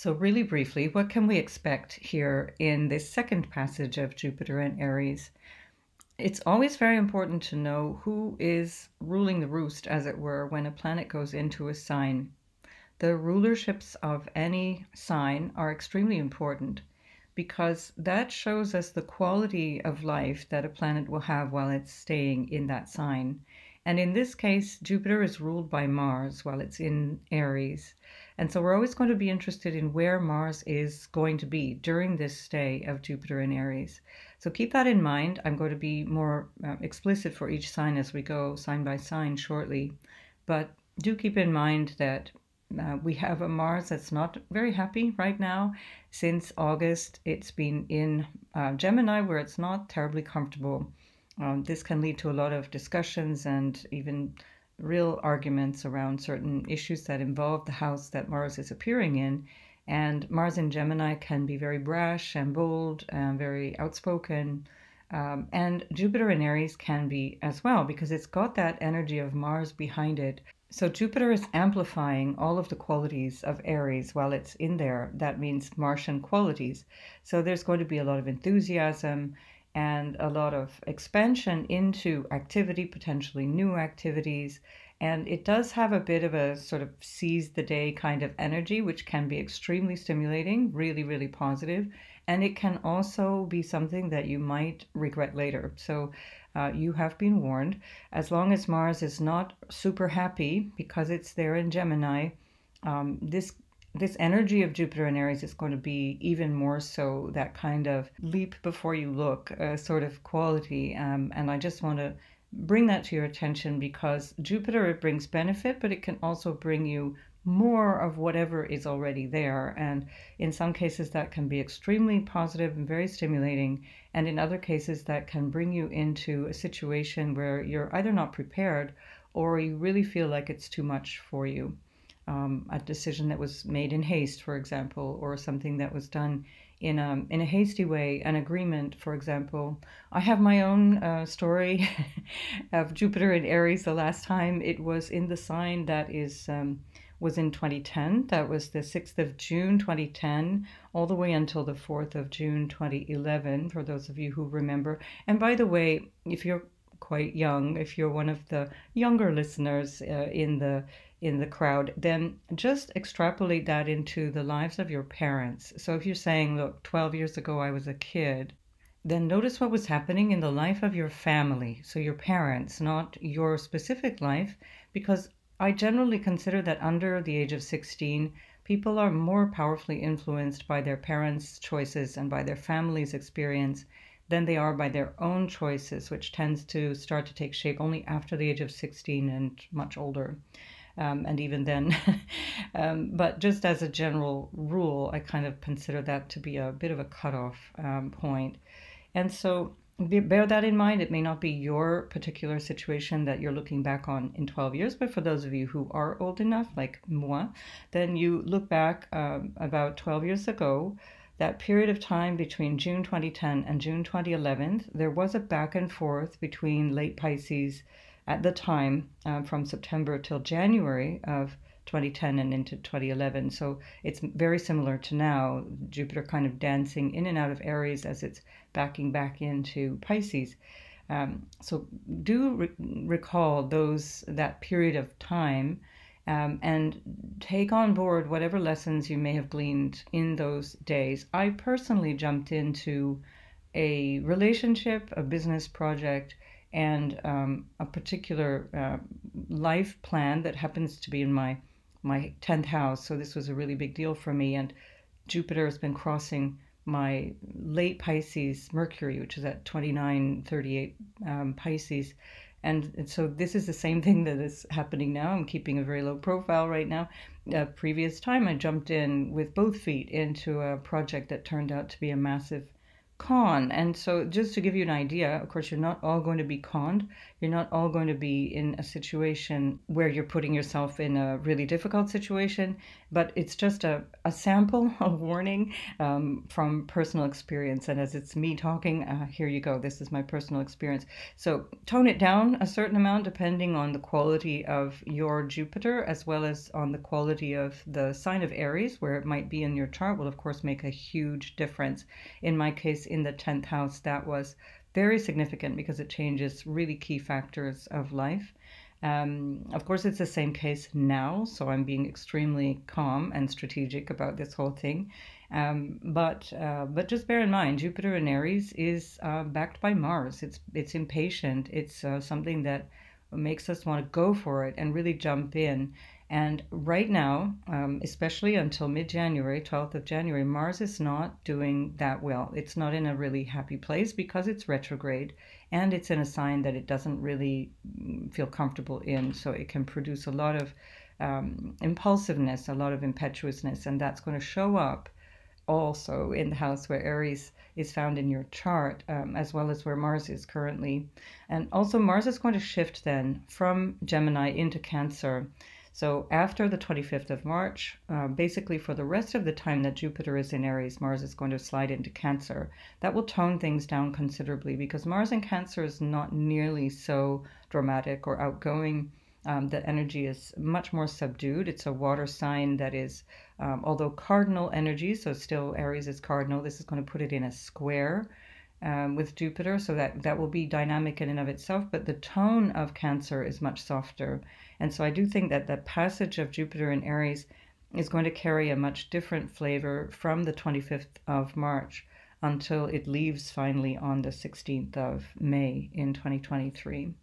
So really briefly, what can we expect here in this second passage of Jupiter and Aries? It's always very important to know who is ruling the roost, as it were, when a planet goes into a sign. The rulerships of any sign are extremely important because that shows us the quality of life that a planet will have while it's staying in that sign. And in this case, Jupiter is ruled by Mars while it's in Aries. And so we're always going to be interested in where Mars is going to be during this stay of Jupiter in Aries. So keep that in mind. I'm going to be more explicit for each sign as we go sign by sign shortly. But do keep in mind that we have a Mars that's not very happy right now. Since August, it's been in Gemini, where it's not terribly comfortable. This can lead to a lot of discussions and even real arguments around certain issues that involve the house that Mars is appearing in. And Mars in Gemini can be very brash and bold and very outspoken. And Jupiter in Aries can be as well, because it's got that energy of Mars behind it. So Jupiter is amplifying all of the qualities of Aries while it's in there. That means Martian qualities. So there's going to be a lot of enthusiasm and a lot of expansion into activity, potentially new activities. And it does have a bit of a sort of seize the day kind of energy, which can be extremely stimulating, really, really positive. And it can also be something that you might regret later. So you have been warned. As long as Mars is not super happy because it's there in Gemini, this energy of Jupiter and Aries is going to be even more so that kind of leap before you look sort of quality. And I just want to bring that to your attention because Jupiter, it brings benefit, but it can also bring you more of whatever is already there. And in some cases, that can be extremely positive and very stimulating. And in other cases, that can bring you into a situation where you're either not prepared or you really feel like it's too much for you. A decision that was made in haste, for example, or something that was done in a hasty way, an agreement, for example. I have my own story of Jupiter in Aries. The last time it was in the sign that was in 2010. That was the 6th of June 2010, all the way until the 4th of June 2011, for those of you who remember. And by the way, if you're quite young, if you're one of the younger listeners in the crowd, then just extrapolate that into the lives of your parents. So if you're saying, look, 12 years ago I was a kid, then notice what was happening in the life of your family. So your parents, not your specific life, because I generally consider that under the age of 16, people are more powerfully influenced by their parents' choices and by their family's experience than they are by their own choices, which tends to start to take shape only after the age of 16 and much older. And even then. But just as a general rule, I kind of consider that to be a bit of a cutoff point. And so bear that in mind. It may not be your particular situation that you're looking back on in 12 years, but for those of you who are old enough, like moi, then you look back about 12 years ago, that period of time between June 2010 and June 2011, there was a back and forth between late Pisces at the time, from September till January of 2010 and into 2011. So it's very similar to now, Jupiter kind of dancing in and out of Aries as it's backing back into Pisces. So do recall that period of time and take on board whatever lessons you may have gleaned in those days. I personally jumped into a relationship, a business project, and a particular life plan that happens to be in my 10th house. So this was a really big deal for me. And Jupiter has been crossing my late Pisces Mercury, which is at 2938 Pisces. And so this is the same thing that is happening now. I'm keeping a very low profile right now. Previous time, I jumped in with both feet into a project that turned out to be a massive con. And so just to give you an idea, of course, you're not all going to be conned. You're not all going to be in a situation where you're putting yourself in a really difficult situation, but it's just a sample, a warning from personal experience. And as it's me talking, here you go. This is my personal experience. So tone it down a certain amount depending on the quality of your Jupiter, as well as on the quality of the sign of Aries, where it might be in your chart, will of course make a huge difference. In my case, in the 10th house, that was very significant because it changes really key factors of life. Of course, it's the same case now, so I'm being extremely calm and strategic about this whole thing. But just bear in mind, Jupiter in Aries is backed by Mars. It's impatient. It's something that makes us want to go for it and really jump in. And right now, especially until mid-January, 12th of January, Mars is not doing that well. It's not in a really happy place because it's retrograde, and it's in a sign that it doesn't really feel comfortable in. So it can produce a lot of impulsiveness, a lot of impetuousness, and that's going to show up also in the house where Aries is found in your chart, as well as where Mars is currently. And also Mars is going to shift then from Gemini into Cancer. So after the 25th of March, basically for the rest of the time that Jupiter is in Aries, Mars is going to slide into Cancer. That will tone things down considerably because Mars in Cancer is not nearly so dramatic or outgoing. The energy is much more subdued. It's a water sign that is, although cardinal energy, so still Aries is cardinal, this is going to put it in a square with Jupiter, so that will be dynamic in and of itself, but the tone of Cancer is much softer. And so I do think that the passage of Jupiter in Aries is going to carry a much different flavor from the 25th of March until it leaves finally on the 16th of May in 2023.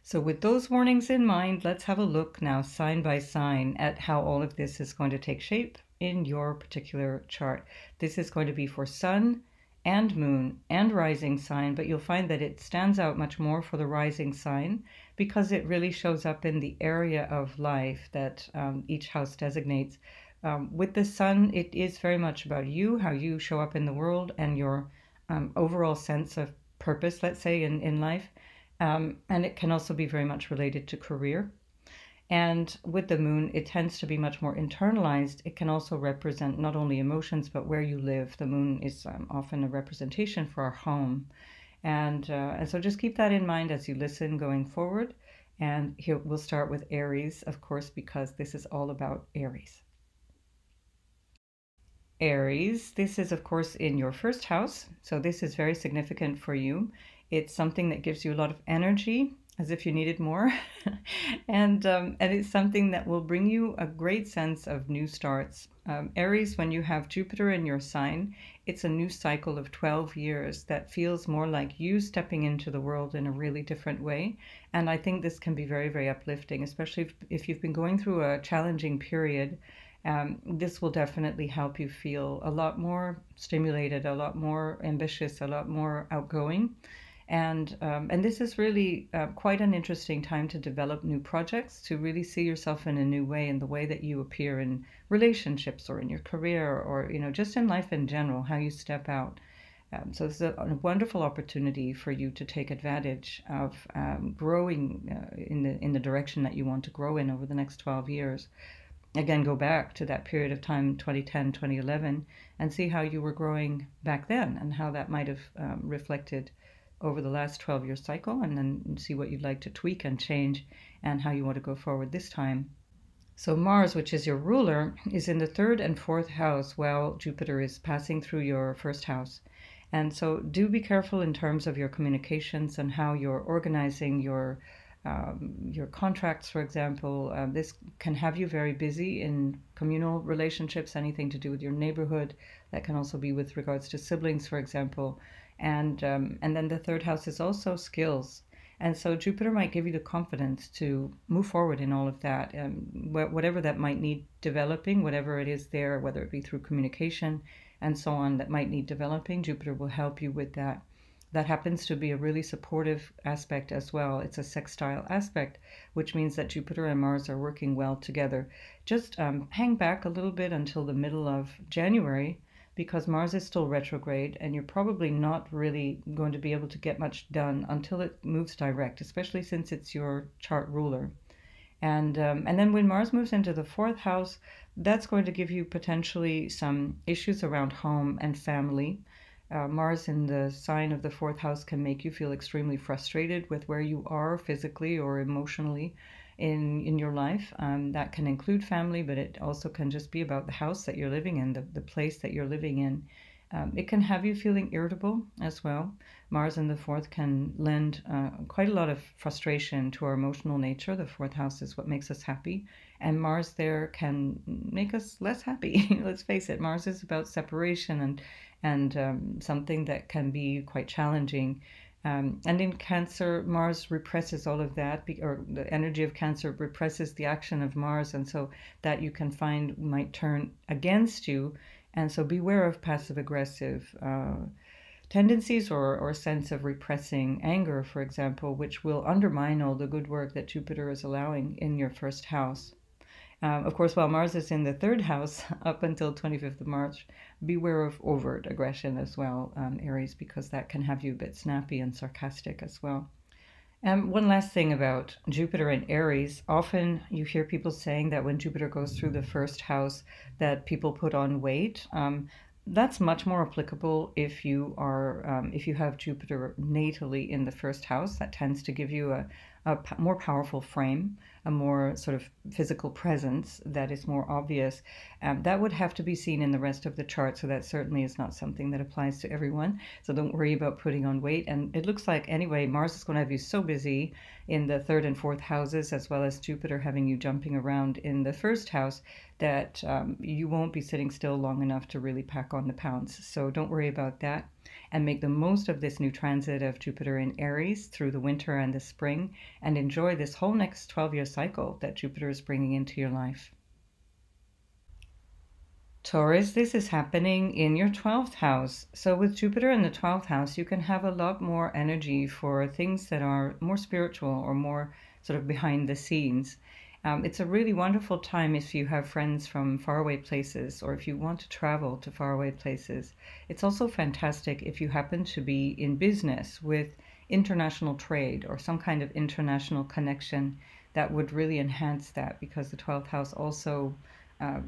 So with those warnings in mind, let's have a look now sign by sign at how all of this is going to take shape in your particular chart. This is going to be for Sun and Moon and rising sign, but you'll find that it stands out much more for the rising sign because it really shows up in the area of life that each house designates. With the Sun, it is very much about you, how you show up in the world, and your overall sense of purpose, let's say, in life. And it can also be very much related to career. And with the Moon, it tends to be much more internalized. It can also represent not only emotions, but where you live. The Moon is often a representation for our home. And so just keep that in mind as you listen going forward. And here we'll start with Aries, of course, because this is all about Aries. Aries, this is, of course, in your first house. So this is very significant for you. It's something that gives you a lot of energy, as if you needed more. and it's something that will bring you a great sense of new starts. Aries, when you have Jupiter in your sign, it's a new cycle of 12 years that feels more like you stepping into the world in a really different way. And I think this can be very, very uplifting, especially if you've been going through a challenging period. This will definitely help you feel a lot more stimulated, a lot more ambitious, a lot more outgoing. And this is really quite an interesting time to develop new projects, to really see yourself in a new way, in the way that you appear in relationships or in your career or, just in life in general, how you step out. So it's a wonderful opportunity for you to take advantage of growing in the direction that you want to grow in over the next 12 years. Again, go back to that period of time, 2010, 2011, and see how you were growing back then and how that might have reflected over the last 12-year cycle, and then see what you'd like to tweak and change and how you want to go forward this time. So Mars, which is your ruler, is in the 3rd and 4th house while Jupiter is passing through your 1st house. And so do be careful in terms of your communications and how you're organizing your contracts, for example. This can have you very busy in communal relationships, anything to do with your neighborhood. That can also be with regards to siblings, for example. And then the 3rd house is also skills. And so Jupiter might give you the confidence to move forward in all of that. Whatever that might need developing, whatever it is there, whether it be through communication and so on that might need developing, Jupiter will help you with that. That happens to be a really supportive aspect as well. It's a sextile aspect, which means that Jupiter and Mars are working well together. Just hang back a little bit until the middle of January because Mars is still retrograde, and you're probably not really going to be able to get much done until it moves direct, especially since it's your chart ruler. And then when Mars moves into the fourth house, that's going to give you potentially some issues around home and family. Mars in the sign of the fourth house can make you feel extremely frustrated with where you are physically or emotionally in your life. That can include family, but it also can just be about the house that you're living in, the place that you're living in. It can have you feeling irritable as well. Mars in the fourth can lend quite a lot of frustration to our emotional nature. The fourth house is what makes us happy, and Mars there can make us less happy. Let's face it, Mars is about separation and something that can be quite challenging. And in Cancer, Mars represses all of that, or the energy of Cancer represses the action of Mars, and so that you can find might turn against you. And so beware of passive aggressive tendencies or a sense of repressing anger, for example, which will undermine all the good work that Jupiter is allowing in your first house. Of course, while Mars is in the third house up until 25th of March, beware of overt aggression as well, Aries, because that can have you a bit snappy and sarcastic as well. One last thing about Jupiter and Aries. Often you hear people saying that when Jupiter goes through the first house that people put on weight. That's much more applicable if you have Jupiter natally in the first house. That tends to give you a more powerful frame, a more sort of physical presence that is more obvious. That would have to be seen in the rest of the chart, so that certainly is not something that applies to everyone. So don't worry about putting on weight. And it looks like, anyway, Mars is going to have you so busy in the third and fourth houses, as well as Jupiter having you jumping around in the first house, that you won't be sitting still long enough to really pack on the pounds. So don't worry about that, and make the most of this new transit of Jupiter in Aries through the winter and the spring, and enjoy this whole next 12-year cycle that Jupiter is bringing into your life. Taurus, this is happening in your 12th house. So with Jupiter in the 12th house, you can have a lot more energy for things that are more spiritual or more sort of behind the scenes. It's a really wonderful time if you have friends from faraway places, or if you want to travel to faraway places. It's also fantastic if you happen to be in business with international trade or some kind of international connection. That would really enhance that, because the 12th house also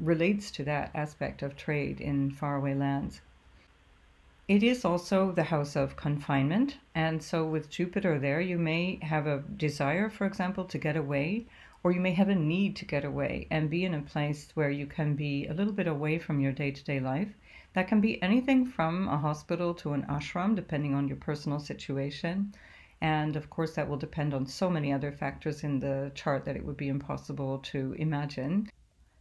relates to that aspect of trade in faraway lands. It is also the house of confinement, and so with Jupiter there, you may have a desire, for example, to get away, or you may have a need to get away and be in a place where you can be a little bit away from your day-to-day life. That can be anything from a hospital to an ashram, depending on your personal situation. And of course, that will depend on so many other factors in the chart that it would be impossible to imagine.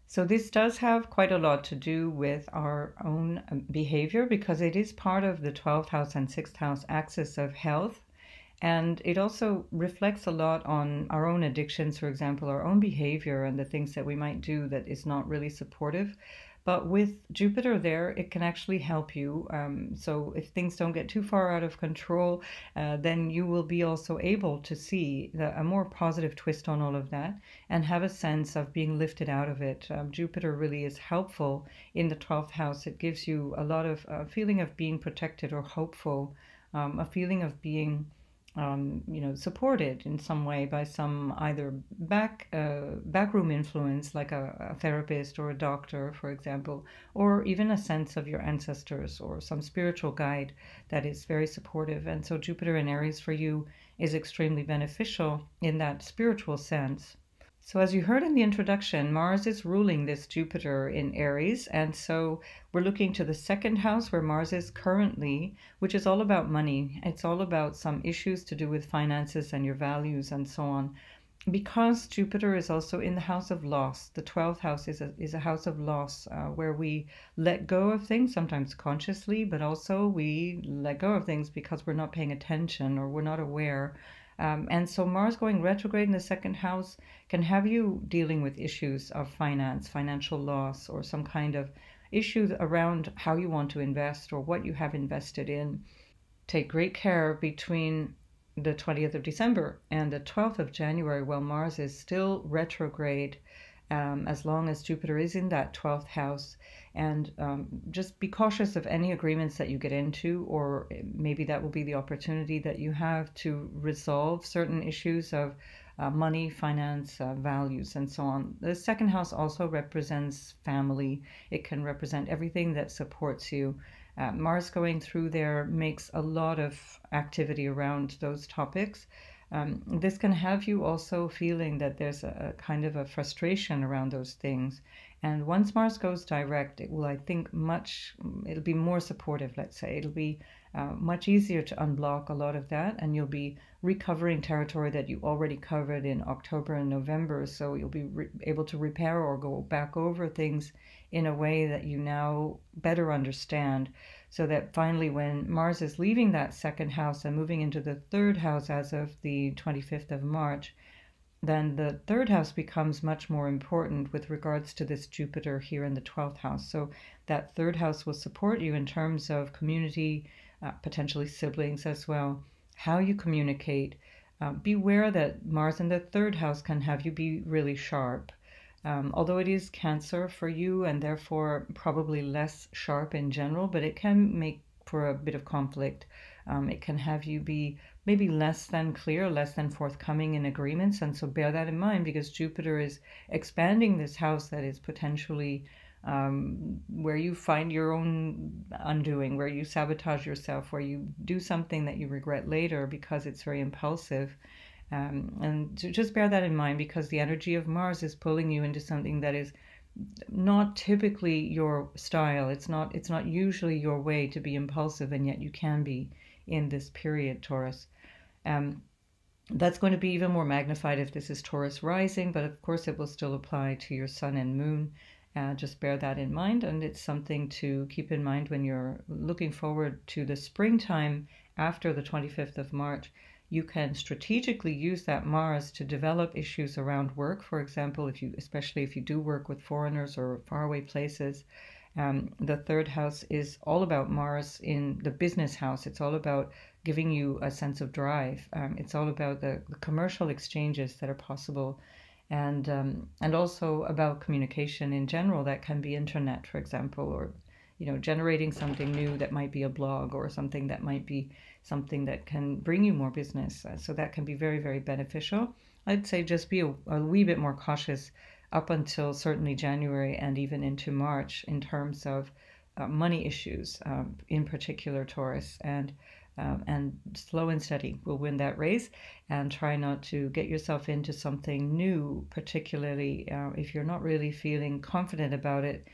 So this does have quite a lot to do with our own behavior, because it is part of the 12th house and 6th house axis of health. And it also reflects a lot on our own addictions, for example, our own behavior and the things that we might do that is not really supportive. But with Jupiter there, it can actually help you. So if things don't get too far out of control, then you will be also able to see a more positive twist on all of that and have a sense of being lifted out of it. Jupiter really is helpful in the 12th house. It gives you a lot of feeling of being protected or hopeful, a feeling of being supported in some way by some either backroom influence, like a therapist or a doctor, for example, or even a sense of your ancestors or some spiritual guide that is very supportive. And so Jupiter in Aries for you is extremely beneficial in that spiritual sense. So as you heard in the introduction, Mars is ruling this Jupiter in Aries, and so we're looking to the second house where Mars is currently, which is all about money. It's all about some issues to do with finances and your values and so on. Because Jupiter is also in the house of loss, the 12th house is a house of loss, where we let go of things, sometimes consciously, but also we let go of things because we're not paying attention or we're not aware. And so Mars going retrograde in the second house can have you dealing with issues of finance, financial loss, or some kind of issues around how you want to invest or what you have invested in. Take great care between the 20th of December and the 12th of January, while Mars is still retrograde. as long as Jupiter is in that 12th house. And just be cautious of any agreements that you get into, or maybe that will be the opportunity that you have to resolve certain issues of money, finance, values, and so on. The second house also represents family. It can represent everything that supports you. Mars going through there makes a lot of activity around those topics. This can have you also feeling that there's a kind of a frustration around those things. And once Mars goes direct, it will, I think, it'll be more supportive, let's say. It'll be much easier to unblock a lot of that, and you'll be recovering territory that you already covered in October and November. So you'll be able to repair or go back over things in a way that you now better understand. So that finally, when Mars is leaving that second house and moving into the third house as of the 25th of March, then the third house becomes much more important with regards to this Jupiter here in the 12th house. So that third house will support you in terms of community, potentially siblings as well, how you communicate. Beware that Mars in the third house can have you be really sharp. Although it is Cancer for you and therefore probably less sharp in general, but it can make for a bit of conflict. It can have you be maybe less than clear, less than forthcoming in agreements. And so bear that in mind, because Jupiter is expanding this house that is potentially where you find your own undoing, where you sabotage yourself, where you do something that you regret later because it's very impulsive. And just bear that in mind, because the energy of Mars is pulling you into something that is not typically your style. It's not usually your way to be impulsive, and yet you can be in this period, Taurus. That's going to be even more magnified if this is Taurus rising, but of course it will still apply to your sun and moon. Just bear that in mind, and it's something to keep in mind when you're looking forward to the springtime after the 25th of March. You can strategically use that Mars to develop issues around work. For example, especially if you do work with foreigners or faraway places. The third house is all about Mars in the business house. It's all about giving you a sense of drive. It's all about the commercial exchanges that are possible, and also about communication in general. That can be internet, for example, or generating something new that might be a blog, or something that might be something that can bring you more business. So that can be very, very beneficial. I'd say just be a wee bit more cautious up until certainly January and even into March in terms of money issues, in particular, Taurus, and slow and steady will win that race. And try not to get yourself into something new, particularly if you're not really feeling confident about it.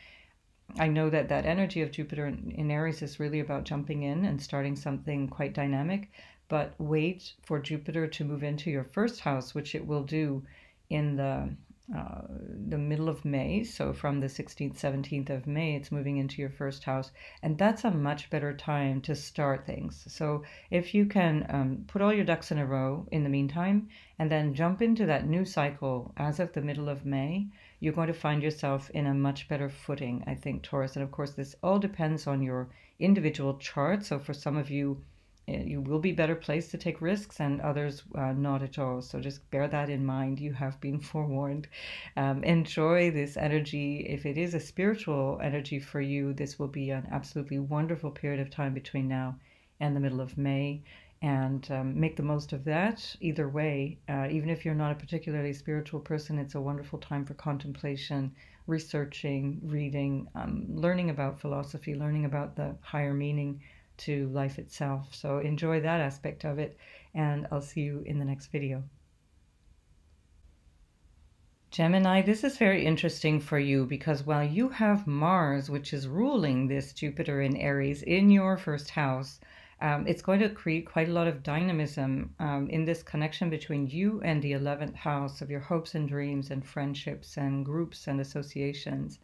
I know that energy of Jupiter in Aries is really about jumping in and starting something quite dynamic, but wait for Jupiter to move into your first house, which it will do in the middle of May. So from the 16th, 17th of May, it's moving into your first house, and that's a much better time to start things. So if you can put all your ducks in a row in the meantime, and then jump into that new cycle as of the middle of May, you're going to find yourself in a much better footing, I think, Taurus. And of course, this all depends on your individual chart. So for some of you, you will be better placed to take risks, and others not at all. So just bear that in mind. You have been forewarned. Enjoy this energy. If it is a spiritual energy for you, this will be an absolutely wonderful period of time between now and the middle of May. And make the most of that either way. Even if you're not a particularly spiritual person, it's a wonderful time for contemplation, researching, reading, learning about philosophy, learning about the higher meaning to life itself. So enjoy that aspect of it, and I'll see you in the next video. Gemini, this is very interesting for you, because while you have Mars, which is ruling this Jupiter in Aries in your first house, it's going to create quite a lot of dynamism in this connection between you and the 11th house of your hopes and dreams and friendships and groups and associations.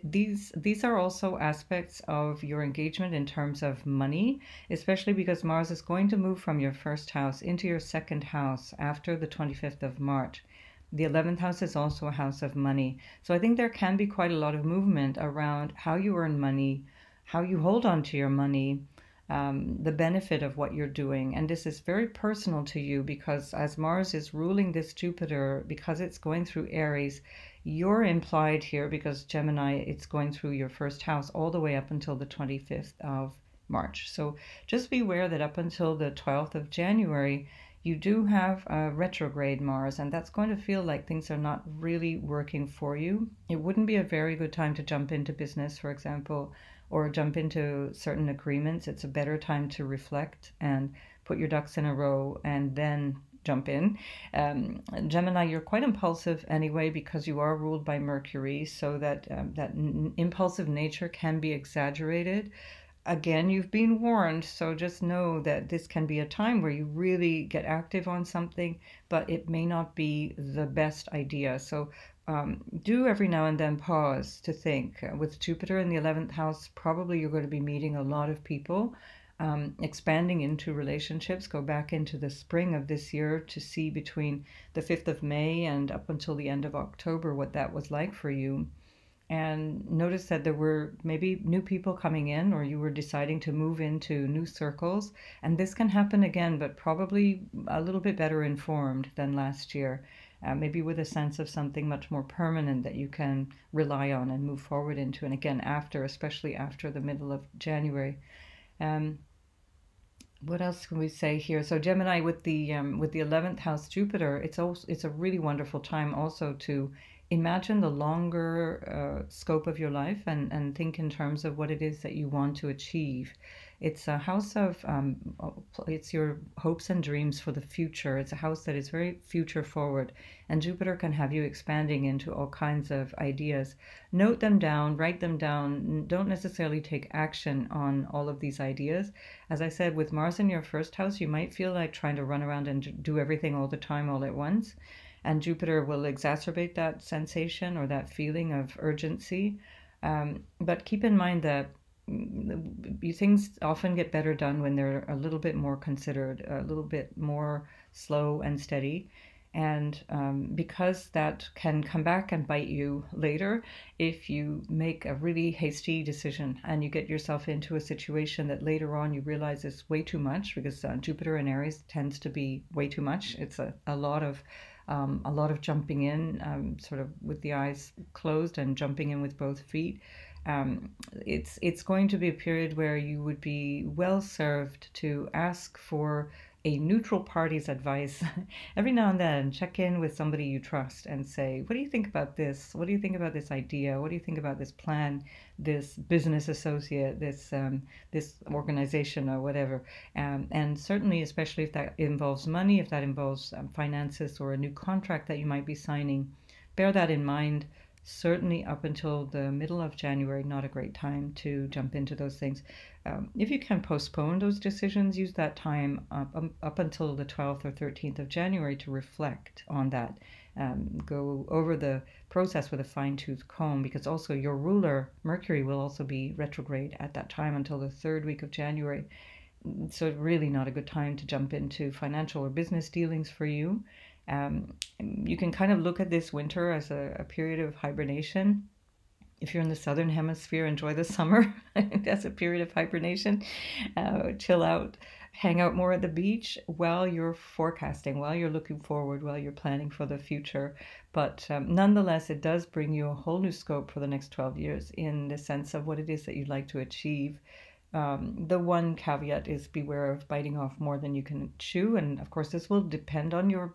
These are also aspects of your engagement in terms of money, especially because Mars is going to move from your first house into your second house after the 25th of March. The 11th house is also a house of money. So I think there can be quite a lot of movement around how you earn money, how you hold on to your money, the benefit of what you're doing. And this is very personal to you, because as Mars is ruling this Jupiter, because it's going through Aries, You're implied here because Gemini, it's going through your first house all the way up until the 25th of March. So just be aware that up until the 12th of January, you do have a retrograde Mars, and that's going to feel like things are not really working for you. It wouldn't be a very good time to jump into business, for example, or jump into certain agreements. It's a better time to reflect and put your ducks in a row and then jump in. Gemini, you're quite impulsive anyway because you are ruled by Mercury, so that impulsive nature can be exaggerated. Again, you've been warned, so just know that this can be a time where you really get active on something, but it may not be the best idea. So do every now and then pause to think. With Jupiter in the 11th house, probably you're going to be meeting a lot of people, expanding into relationships. Go back into the spring of this year to see between the 5th of May and up until the end of October what that was like for you. And notice that there were maybe new people coming in, or you were deciding to move into new circles. And this can happen again, but probably a little bit better informed than last year. Maybe with a sense of something much more permanent that you can rely on and move forward into. And again, especially after the middle of January. What else can we say here? So Gemini with the 11th house Jupiter, it's a really wonderful time also to imagine the longer scope of your life and think in terms of what it is that you want to achieve. It's a house of it's your hopes and dreams for the future. It's a house that is very future forward, and Jupiter can have you expanding into all kinds of ideas. Note them down, write them down. Don't necessarily take action on all of these ideas. As I said, with Mars in your first house, you might feel like trying to run around and do everything all the time all at once. And Jupiter will exacerbate that sensation or that feeling of urgency. But keep in mind that things often get better done when they're a little bit more considered, a little bit more slow and steady. And because that can come back and bite you later if you make a really hasty decision and you get yourself into a situation that later on you realize is way too much, because Jupiter in Aries tends to be way too much. It's a lot of jumping in, sort of with the eyes closed and jumping in with both feet. It's going to be a period where you would be well served to ask for a neutral party's advice every now and then. Check in with somebody you trust and say, what do you think about this? What do you think about this idea? What do you think about this plan, this business associate, this organization or whatever? And certainly, especially if that involves money, if that involves finances or a new contract that you might be signing, bear that in mind. Certainly up until the middle of January, not a great time to jump into those things. If you can postpone those decisions, use that time up until the 12th or 13th of January to reflect on that. Go over the process with a fine-tooth comb, because also your ruler, Mercury, will also be retrograde at that time until the third week of January. So really not a good time to jump into financial or business dealings for you. You can kind of look at this winter as a period of hibernation. If you're in the southern hemisphere, enjoy the summer. That's a period of hibernation. Chill out, hang out more at the beach while you're forecasting, while you're looking forward, while you're planning for the future. But nonetheless, it does bring you a whole new scope for the next 12 years in the sense of what it is that you'd like to achieve. The one caveat is beware of biting off more than you can chew. And of course, this will depend on your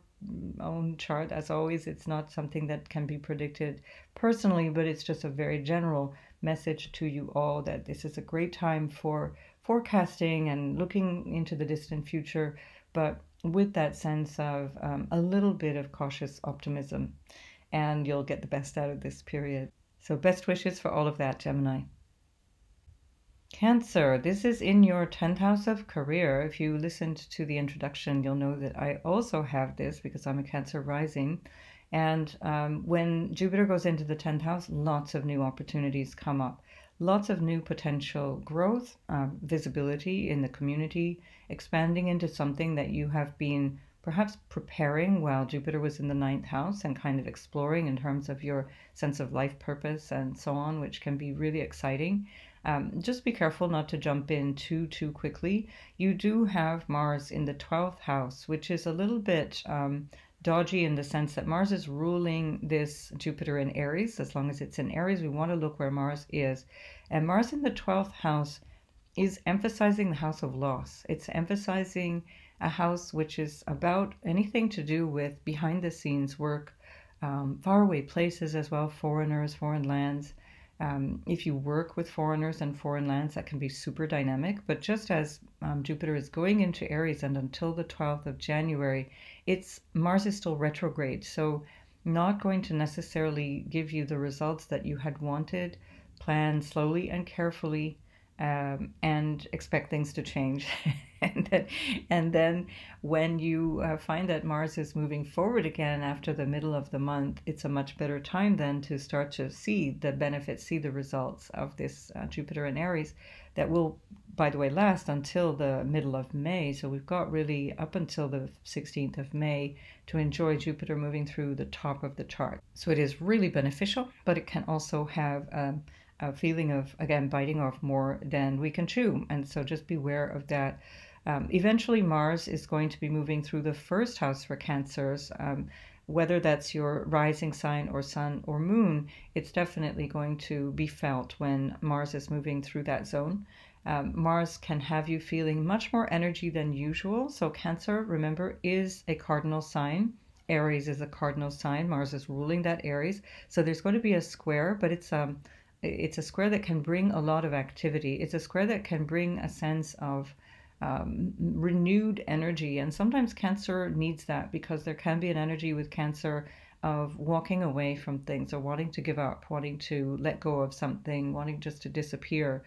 own chart. As always, it's not something that can be predicted personally, but it's just a very general message to you all that this is a great time for forecasting and looking into the distant future, but with that sense of a little bit of cautious optimism, and you'll get the best out of this period. So best wishes for all of that, Gemini. Cancer, this is in your 10th house of career. If you listened to the introduction, you'll know that I also have this because I'm a Cancer rising. And when Jupiter goes into the 10th house, lots of new opportunities come up. Lots of new potential growth, visibility in the community, expanding into something that you have been perhaps preparing while Jupiter was in the 9th house and kind of exploring in terms of your sense of life purpose and so on, which can be really exciting. Just be careful not to jump in too quickly. You do have Mars in the 12th house, which is a little bit dodgy in the sense that Mars is ruling this Jupiter in Aries. As long as it's in Aries, we want to look where Mars is. And Mars in the 12th house is emphasizing the house of loss. It's emphasizing a house which is about anything to do with behind the scenes work, faraway places as well, foreigners, foreign lands. If you work with foreigners and foreign lands, that can be super dynamic. But just as Jupiter is going into Aries and until the 12th of January, Mars is still retrograde. So not going to necessarily give you the results that you had wanted. Plan slowly and carefully, and expect things to change. and then when you find that Mars is moving forward again after the middle of the month, it's a much better time then to start to see the benefits, see the results of this Jupiter in Aries that will, by the way, last until the middle of May. So we've got really up until the 16th of May to enjoy Jupiter moving through the top of the chart. So it is really beneficial, but it can also have a feeling of, again, biting off more than we can chew. And so just beware of that. Eventually, Mars is going to be moving through the first house for Cancers. Whether that's your rising sign or sun or moon, it's definitely going to be felt when Mars is moving through that zone. Mars can have you feeling much more energy than usual. So Cancer, remember, is a cardinal sign. Aries is a cardinal sign. Mars is ruling that Aries. So there's going to be a square, but it's a square that can bring a lot of activity. It's a square that can bring a sense of renewed energy. And sometimes Cancer needs that because there can be an energy with Cancer of walking away from things or wanting to give up, wanting to let go of something, wanting just to disappear.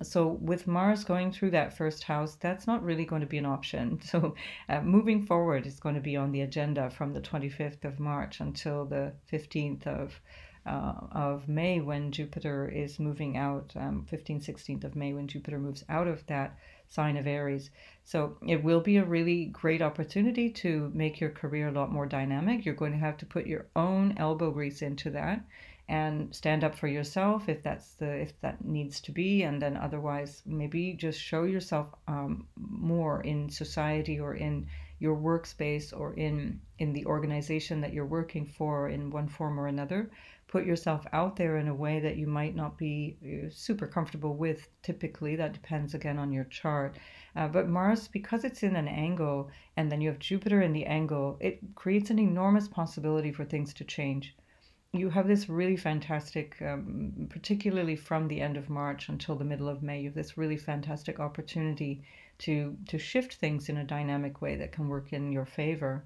So with Mars going through that first house, that's not really going to be an option. So moving forward is going to be on the agenda from the 25th of March until the 15th of May when Jupiter is moving out, 15th, 16th of May when Jupiter moves out of that sign of Aries. So it will be a really great opportunity to make your career a lot more dynamic. You're going to have to put your own elbow grease into that and stand up for yourself if that needs to be, and then otherwise maybe just show yourself more in society or in your workspace or in the organization that you're working for in one form or another. Put yourself out there in a way that you might not be super comfortable with typically. That depends again on your chart. But Mars, because it's in an angle and then you have Jupiter in the angle, it creates an enormous possibility for things to change. You have this really fantastic, particularly from the end of March until the middle of May, you have this really fantastic opportunity to shift things in a dynamic way that can work in your favor,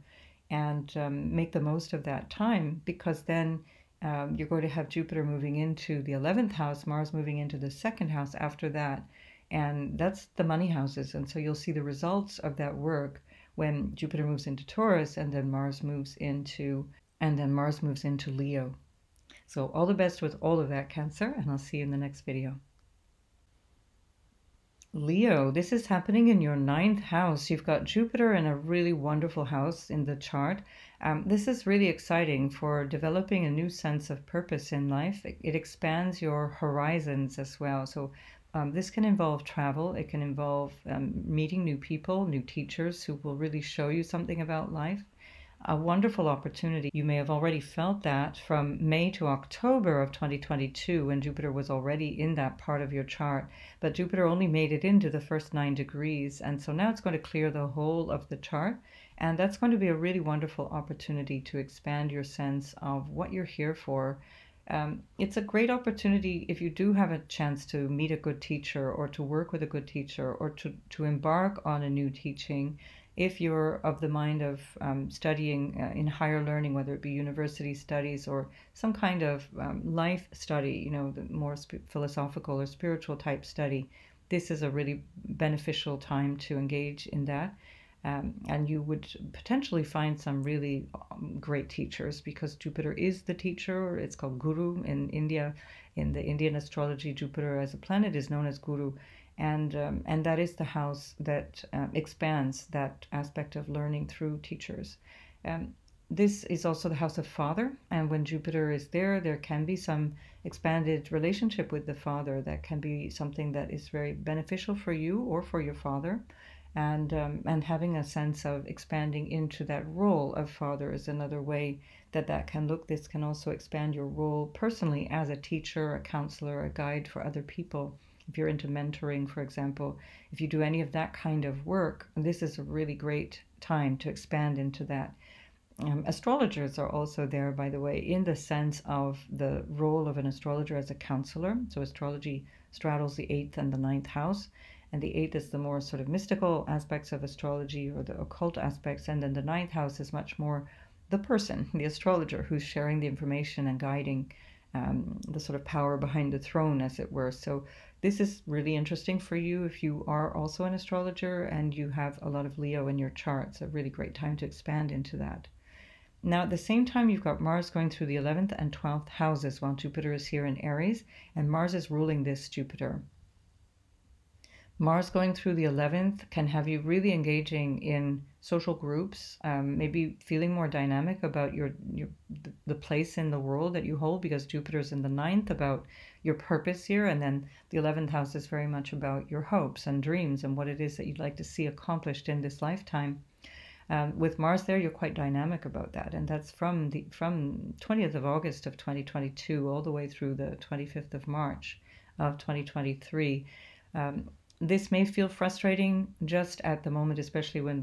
and make the most of that time, because then you're going to have Jupiter moving into the 11th house, Mars moving into the second house after that, and that's the money houses. And so you'll see the results of that work when Jupiter moves into Taurus and then Mars moves into Leo. So all the best with all of that, Cancer, and I'll see you in the next video. Leo, this is happening in your 9th house. You've got Jupiter in a really wonderful house in the chart. This is really exciting for developing a new sense of purpose in life. It expands your horizons as well. So this can involve travel. It can involve meeting new people, new teachers who will really show you something about life. A wonderful opportunity. You may have already felt that from May to October of 2022 when Jupiter was already in that part of your chart, but Jupiter only made it into the first 9 degrees, and so now it's going to clear the whole of the chart, and that's going to be a really wonderful opportunity to expand your sense of what you're here for. It's a great opportunity if you do have a chance to meet a good teacher or to work with a good teacher or to embark on a new teaching. If you're of the mind of studying in higher learning, whether it be university studies or some kind of life study, the more philosophical or spiritual type study, this is a really beneficial time to engage in that. And you would potentially find some really great teachers because Jupiter is the teacher. It's called Guru in India. In the Indian astrology, Jupiter as a planet is known as Guru. And that is the house that expands that aspect of learning through teachers. This is also the house of father, and when Jupiter is there, there can be some expanded relationship with the father that can be something that is very beneficial for you or for your father. and having a sense of expanding into that role of father is another way that can look. This can also expand your role personally as a teacher, a counselor, a guide for other people. If you're into mentoring, for example, if you do any of that kind of work, this is a really great time to expand into that. Astrologers are also there, by the way, in the sense of the role of an astrologer as a counselor. So astrology straddles the 8th and the 9th house, and the 8th is the more sort of mystical aspects of astrology or the occult aspects, and then the 9th house is much more the person, the astrologer, who's sharing the information and guiding the sort of power behind the throne, as it were. So this is really interesting for you if you are also an astrologer and you have a lot of Leo in your chart. It's a really great time to expand into that. Now, at the same time, you've got Mars going through the 11th and 12th houses while Jupiter is here in Aries, and Mars is ruling this Jupiter. Mars going through the 11th can have you really engaging in social groups, maybe feeling more dynamic about the place in the world that you hold, because Jupiter's in the 9th, about your purpose here, and then the 11th house is very much about your hopes and dreams and what it is that you'd like to see accomplished in this lifetime. With Mars there, you're quite dynamic about that, and that's from 20th of August of 2022 all the way through the 25th of March of 2023. This may feel frustrating just at the moment, especially when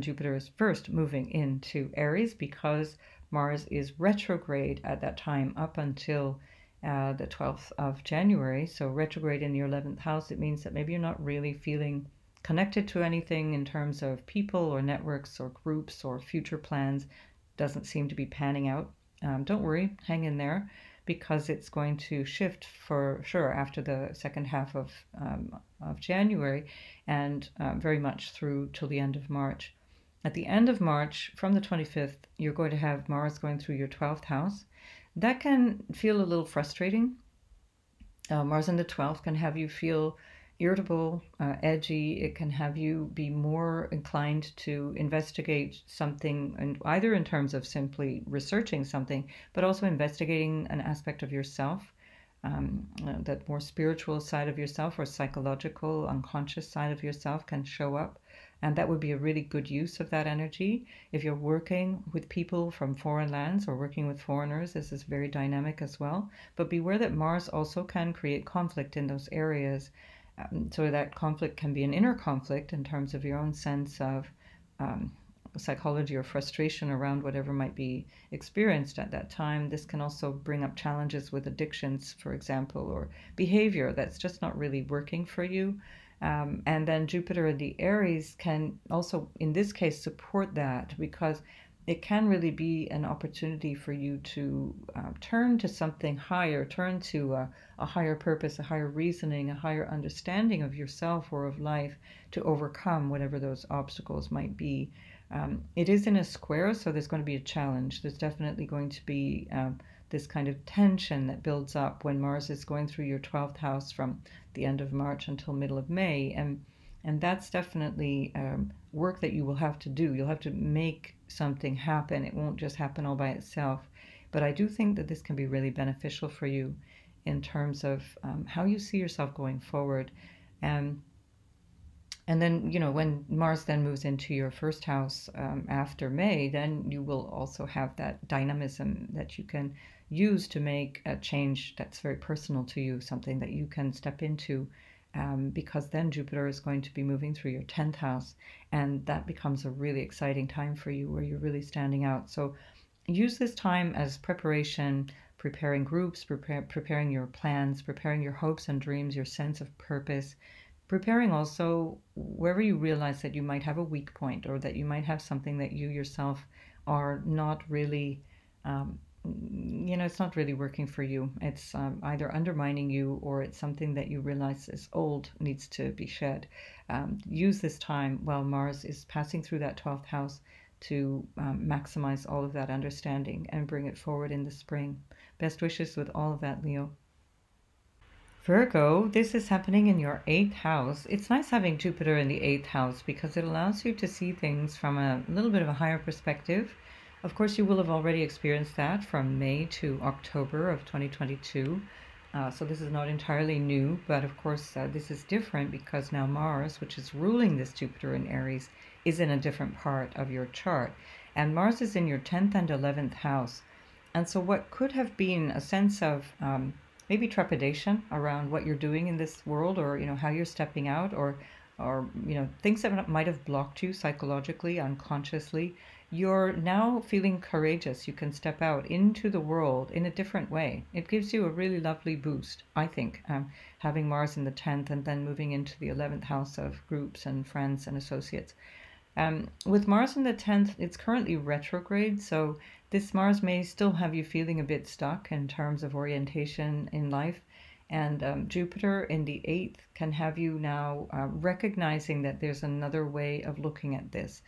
Jupiter is first moving into Aries, because Mars is retrograde at that time up until the 12th of January. So retrograde in your 11th house, it means that maybe you're not really feeling connected to anything in terms of people or networks or groups or future plans. Doesn't seem to be panning out. Don't worry, hang in there, because it's going to shift for sure after the second half of January, and very much through till the end of March. At the end of March, from the 25th, you're going to have Mars going through your 12th house. That can feel a little frustrating. Mars in the 12th can have you feel irritable, edgy. It can have you be more inclined to investigate something, and either in terms of simply researching something, but also investigating an aspect of yourself, that more spiritual side of yourself or psychological, unconscious side of yourself can show up. And that would be a really good use of that energy. If you're working with people from foreign lands or working with foreigners, this is very dynamic as well. But beware that Mars also can create conflict in those areas. So that conflict can be an inner conflict in terms of your own sense of psychology or frustration around whatever might be experienced at that time. This can also bring up challenges with addictions, for example, or behavior that's just not really working for you. And then Jupiter in the Aries can also, in this case, support that, because it can really be an opportunity for you to turn to something higher, turn to a higher purpose, a higher reasoning, a higher understanding of yourself or of life to overcome whatever those obstacles might be. It is in a square, so there's going to be a challenge. There's definitely going to be this kind of tension that builds up when Mars is going through your 12th house from the end of March until middle of May. And that's definitely work that you will have to do. You'll have to make something happen. It won't just happen all by itself. But I do think that this can be really beneficial for you in terms of how you see yourself going forward. And then, when Mars then moves into your first house after May, then you will also have that dynamism that you can use to make a change that's very personal to you, something that you can step into. Because then Jupiter is going to be moving through your 10th house, and that becomes a really exciting time for you where you're really standing out. So use this time as preparation, preparing groups, preparing your plans, preparing your hopes and dreams, your sense of purpose, preparing also wherever you realize that you might have a weak point, or that you might have something that you yourself are not really it's not really working for you. It's either undermining you, or it's something that you realize is old, needs to be shed. Use this time while Mars is passing through that 12th house to maximize all of that understanding and bring it forward in the spring. Best wishes with all of that, Leo. Virgo, this is happening in your 8th house. It's nice having Jupiter in the 8th house because it allows you to see things from a little bit of a higher perspective. Of course, you will have already experienced that from May to October of 2022. So this is not entirely new, but of course this is different because now Mars, which is ruling this Jupiter in Aries, is in a different part of your chart. And Mars is in your 10th and 11th house. And so what could have been a sense of maybe trepidation around what you're doing in this world, or how you're stepping out, or things that might have blocked you psychologically, unconsciously, you're now feeling courageous. You can step out into the world in a different way. It gives you a really lovely boost, I think, having Mars in the 10th and then moving into the 11th house of groups and friends and associates. With Mars in the 10th, it's currently retrograde, so this Mars may still have you feeling a bit stuck in terms of orientation in life. And Jupiter in the 8th can have you now recognizing that there's another way of looking at this.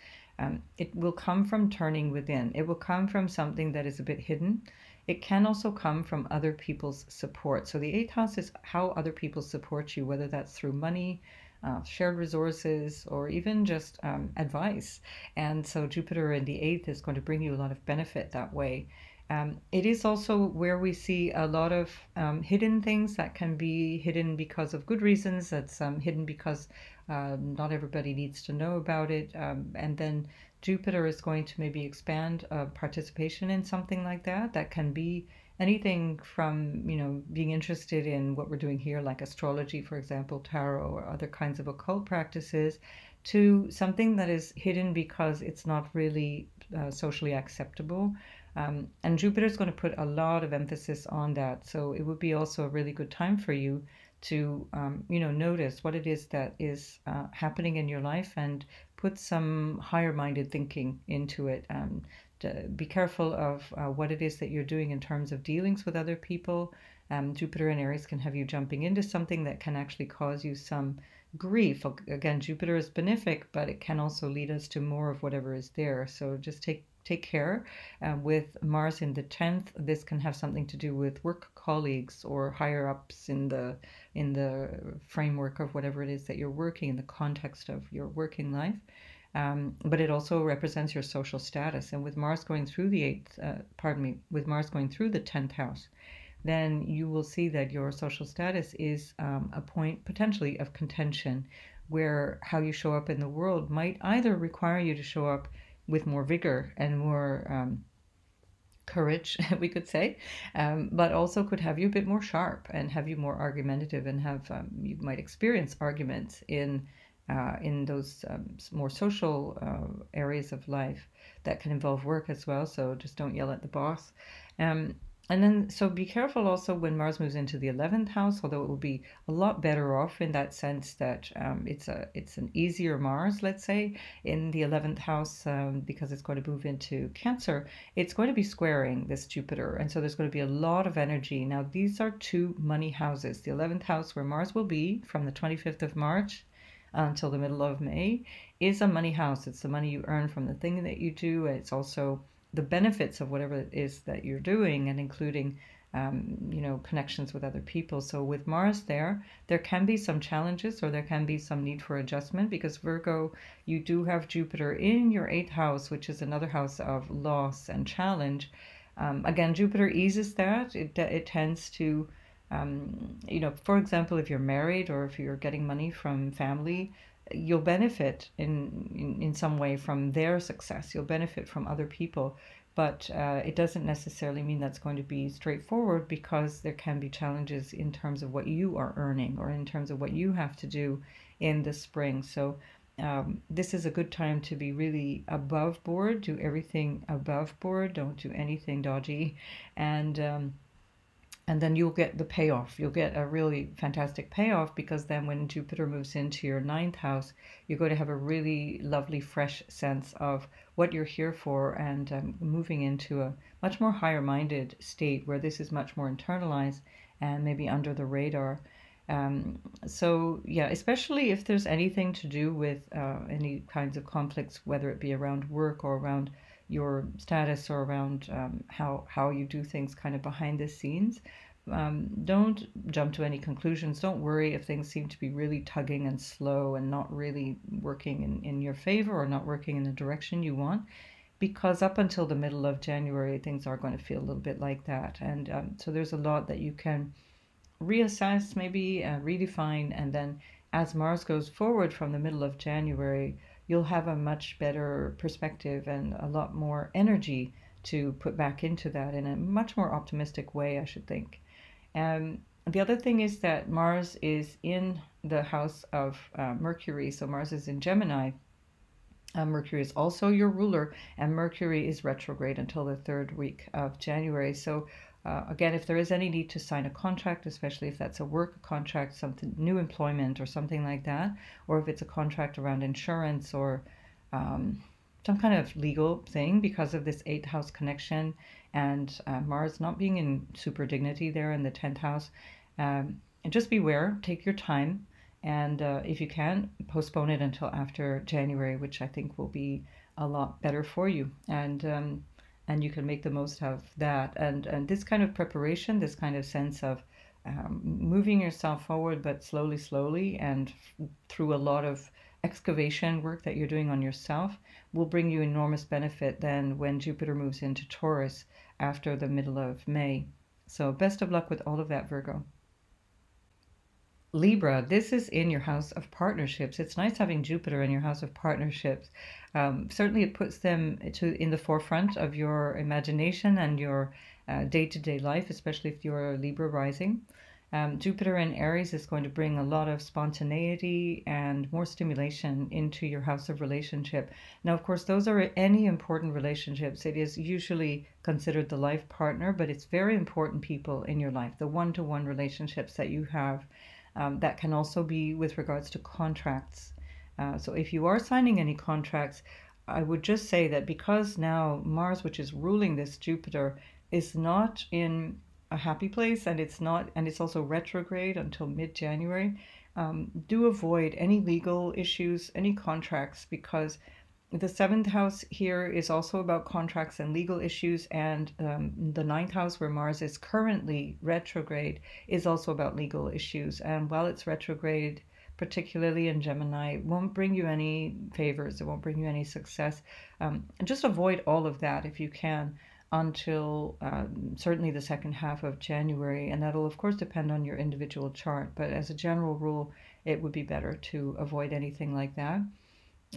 It will come from turning within. It will come from something that is a bit hidden. It can also come from other people's support. So the 8th house is how other people support you, whether that's through money, shared resources, or even just advice. And so Jupiter in the 8th is going to bring you a lot of benefit that way. It is also where we see a lot of hidden things that can be hidden because of good reasons. That's hidden because not everybody needs to know about it. And then Jupiter is going to maybe expand participation in something like that. That can be anything from, being interested in what we're doing here, like astrology, for example, tarot, or other kinds of occult practices, to something that is hidden because it's not really socially acceptable. And Jupiter is going to put a lot of emphasis on that. So it would be also a really good time for you to, notice what it is that is happening in your life and put some higher-minded thinking into it. Be careful of what it is that you're doing in terms of dealings with other people. Jupiter in Aries can have you jumping into something that can actually cause you some grief. Again, Jupiter is benefic, but it can also lead us to more of whatever is there. So just take care. With Mars in the 10th, this can have something to do with work colleagues or higher ups in the framework of whatever it is that you're working, in the context of your working life. But it also represents your social status. And with Mars going through with Mars going through the 10th house, then you will see that your social status is a point potentially of contention, where how you show up in the world might either require you to show up with more vigor and more courage, we could say, but also could have you a bit more sharp and have you more argumentative, and have you might experience arguments in those more social areas of life that can involve work as well. So just don't yell at the boss. And then, so be careful also when Mars moves into the 11th house, although it will be a lot better off in that sense that it's an easier Mars, let's say, in the 11th house, because it's going to move into Cancer. It's going to be squaring this Jupiter, and so there's going to be a lot of energy. Now, these are two money houses. The 11th house, where Mars will be from the 25th of March until the middle of May, is a money house. It's the money you earn from the thing that you do. It's also the benefits of whatever it is that you're doing, and including connections with other people. So with Mars there can be some challenges, or there can be some need for adjustment, because Virgo, you do have Jupiter in your 8th house, which is another house of loss and challenge. Again, Jupiter eases that. It tends to, for example, if you're married or if you're getting money from family, you'll benefit in some way from their success. You'll benefit from other people, but it doesn't necessarily mean that's going to be straightforward, because there can be challenges in terms of what you are earning, or in terms of what you have to do in the spring. So this is a good time to be really above board. Do everything above board. Don't do anything dodgy. And then you'll get the payoff. You'll get a really fantastic payoff, because then when Jupiter moves into your 9th house, you're going to have a really lovely, fresh sense of what you're here for, and moving into a much more higher-minded state where this is much more internalized and maybe under the radar. So yeah, especially if there's anything to do with any kinds of conflicts, whether it be around work or around your status, or around how you do things kind of behind the scenes. Don't jump to any conclusions. Don't worry if things seem to be really tugging and slow and not really working in your favor, or not working in the direction you want, because up until the middle of January, things are going to feel a little bit like that. And so there's a lot that you can reassess, maybe redefine, and then as Mars goes forward from the middle of January, you'll have a much better perspective and a lot more energy to put back into that in a much more optimistic way, I should think. The other thing is that Mars is in the house of Mercury, so Mars is in Gemini. Mercury is also your ruler, and Mercury is retrograde until the third week of January. So, again, if there is any need to sign a contract, especially if that's a work contract, something new employment or something like that, or if it's a contract around insurance or some kind of legal thing because of this eighth house connection and Mars not being in super dignity there in the 10th house, and just beware, take your time. And if you can, postpone it until after January, which I think will be a lot better for you. And you can make the most of that. And this kind of preparation, this kind of sense of moving yourself forward, but slowly, slowly, and through a lot of excavation work that you're doing on yourself, will bring you enormous benefit then when Jupiter moves into Taurus after the middle of May. So best of luck with all of that, Virgo. Libra, this is in your house of partnerships. It's nice having Jupiter in your house of partnerships. Certainly, it puts them in the forefront of your imagination and your day-to-day life, especially if you're a Libra rising. Jupiter in Aries is going to bring a lot of spontaneity and more stimulation into your house of relationship. Now, of course, those are any important relationships. It is usually considered the life partner, but it's very important people in your life, the one-to-one relationships that you have. That can also be with regards to contracts. So if you are signing any contracts, I would just say that because now Mars, which is ruling this Jupiter, is not in a happy place, and it's also retrograde until mid-January, do avoid any legal issues, any contracts, because the seventh house here is also about contracts and legal issues, and the ninth house, where Mars is currently retrograde, is also about legal issues. And while it's retrograde, particularly in Gemini, it won't bring you any favors, it won't bring you any success. Just avoid all of that if you can until certainly the second half of January, and that'll of course depend on your individual chart, but as a general rule, it would be better to avoid anything like that.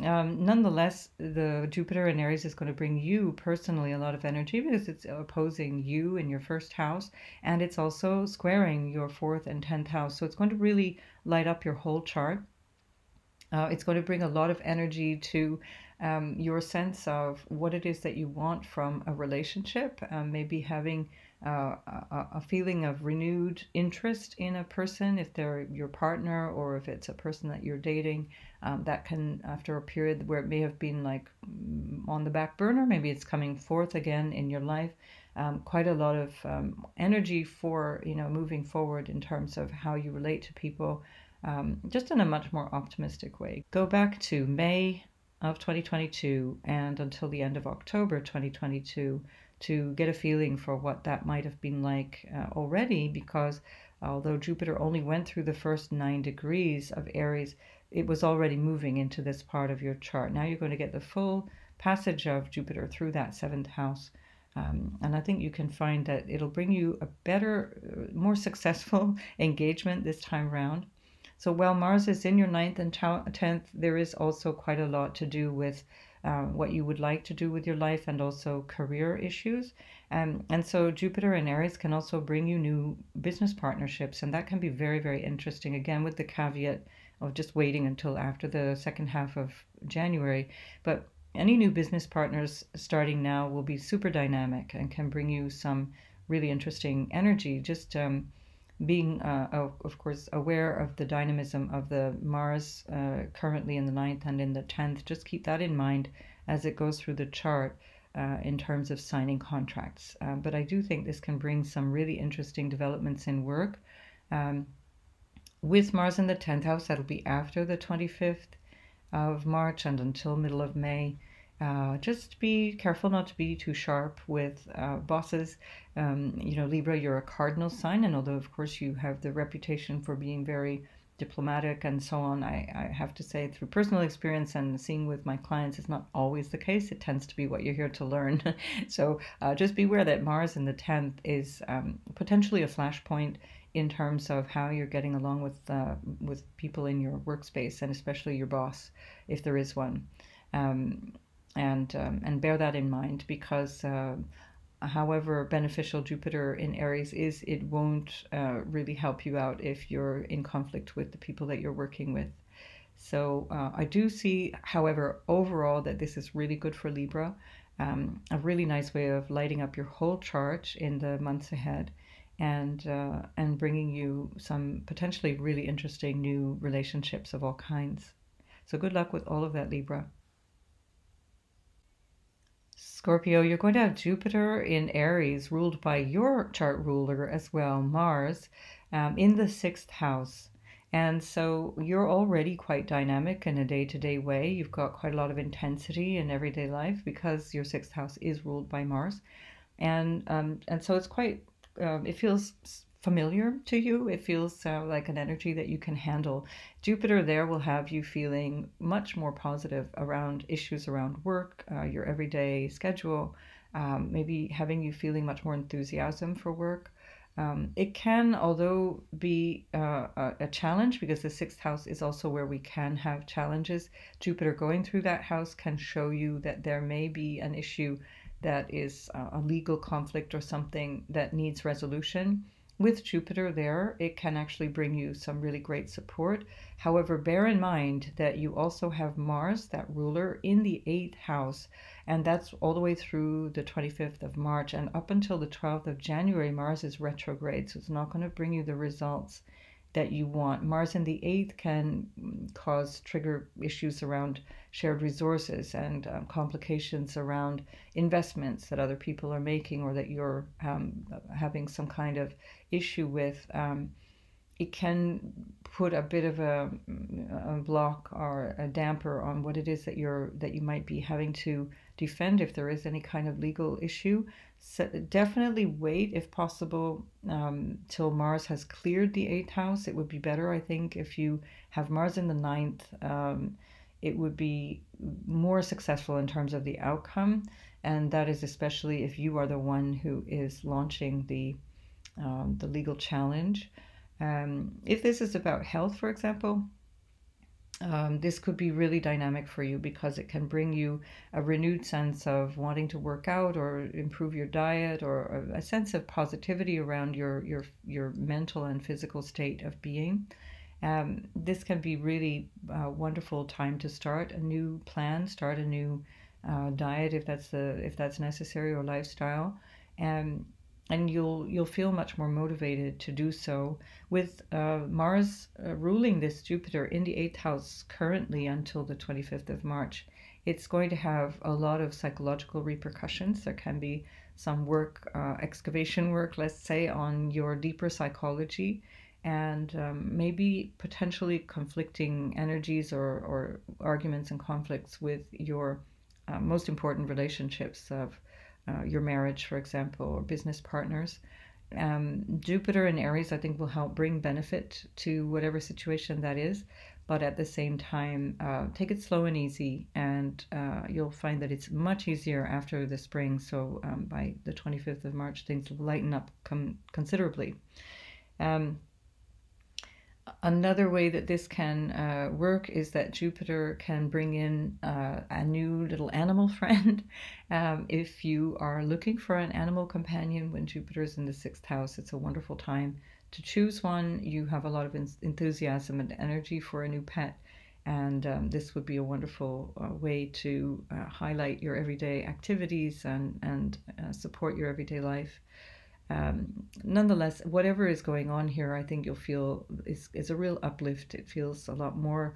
Nonetheless, the Jupiter in Aries is going to bring you personally a lot of energy because it's opposing you in your first house, and it's also squaring your fourth and 10th house. So it's going to really light up your whole chart. It's going to bring a lot of energy to your sense of what it is that you want from a relationship, maybe having a feeling of renewed interest in a person, if they're your partner or if it's a person that you're dating. That can, after a period where it may have been like on the back burner, maybe it's coming forth again in your life. Quite a lot of energy for moving forward in terms of how you relate to people, just in a much more optimistic way. Go back to May of 2022 and until the end of October 2022 to get a feeling for what that might have been like already, because although Jupiter only went through the first 9 degrees of Aries, it was already moving into this part of your chart. Now you're going to get the full passage of Jupiter through that 7th house. And I think you can find that it'll bring you a better, more successful engagement this time around. So while Mars is in your 9th and 10th, there is also quite a lot to do with what you would like to do with your life and also career issues. And so Jupiter in Aries can also bring you new business partnerships, and that can be very, very interesting, again, with the caveat of just waiting until after the second half of January. But any new business partners starting now will be super dynamic and can bring you some really interesting energy. Just being, of course, aware of the dynamism of the Mars currently in the 9th and in the 10th. Just keep that in mind as it goes through the chart in terms of signing contracts. But I do think this can bring some really interesting developments in work. With Mars in the 10th house, that'll be after the 25th of March and until middle of May. Just be careful not to be too sharp with bosses. Libra, you're a cardinal sign, and although of course you have the reputation for being very diplomatic and so on, I have to say through personal experience and seeing with my clients, it's not always the case. It tends to be what you're here to learn. So just beware that Mars in the 10th is potentially a flashpoint in terms of how you're getting along with people in your workspace, and especially your boss, if there is one. Um, and bear that in mind, because however beneficial Jupiter in Aries is, it won't really help you out if you're in conflict with the people that you're working with. So I do see, however, overall that this is really good for Libra, a really nice way of lighting up your whole chart in the months ahead, and bringing you some potentially really interesting new relationships of all kinds. So good luck with all of that, Libra. Scorpio, you're going to have Jupiter in Aries, ruled by your chart ruler as well, Mars, in the sixth house. And so you're already quite dynamic in a day-to-day way. You've got quite a lot of intensity in everyday life because your sixth house is ruled by Mars. And so it's quite, it feels familiar to you. It feels like an energy that you can handle. Jupiter there will have you feeling much more positive around issues around work, your everyday schedule, maybe having you feeling much more enthusiasm for work. It can, although, be a challenge, because the sixth house is also where we can have challenges. Jupiter going through that house can show you that there may be an issue that is a legal conflict or something that needs resolution. With Jupiter there, it can actually bring you some really great support. However, bear in mind that you also have Mars, that ruler, in the 8th house, and that's all the way through the 25th of March. And up until the 12th of January, Mars is retrograde, so it's not going to bring you the results that you want. Mars in the 8th can trigger issues around shared resources and complications around investments that other people are making, or that you're having some kind of issue with. It can put a bit of a block or a damper on what it is that you might be having to defend if there is any kind of legal issue. So definitely wait, if possible, till Mars has cleared the 8th house. It would be better, I think, if you have Mars in the 9th. It would be more successful in terms of the outcome, and that is especially if you are the one who is launching the legal challenge. If this is about health, for example, this could be really dynamic for you, because it can bring you a renewed sense of wanting to work out or improve your diet, or a sense of positivity around your mental and physical state of being. This can be really a wonderful time to start a new plan, start a new diet if that's necessary, or lifestyle. And you'll feel much more motivated to do so. With Mars ruling this Jupiter in the 8th house currently until the 25th of March, it's going to have a lot of psychological repercussions. There can be some work, excavation work, let's say, on your deeper psychology, and maybe potentially conflicting energies or arguments and conflicts with your most important relationships of your marriage, for example, or business partners. Jupiter in Aries, I think, will help bring benefit to whatever situation that is, but at the same time, take it slow and easy, and you'll find that it's much easier after the spring. So by the 25th of March, things will lighten up considerably. Another way that this can work is that Jupiter can bring in a new little animal friend. If you are looking for an animal companion when Jupiter is in the 6th house, it's a wonderful time to choose one. You have a lot of enthusiasm and energy for a new pet, and this would be a wonderful way to highlight your everyday activities and support your everyday life. Nonetheless, whatever is going on here, I think you'll feel is a real uplift. It feels a lot more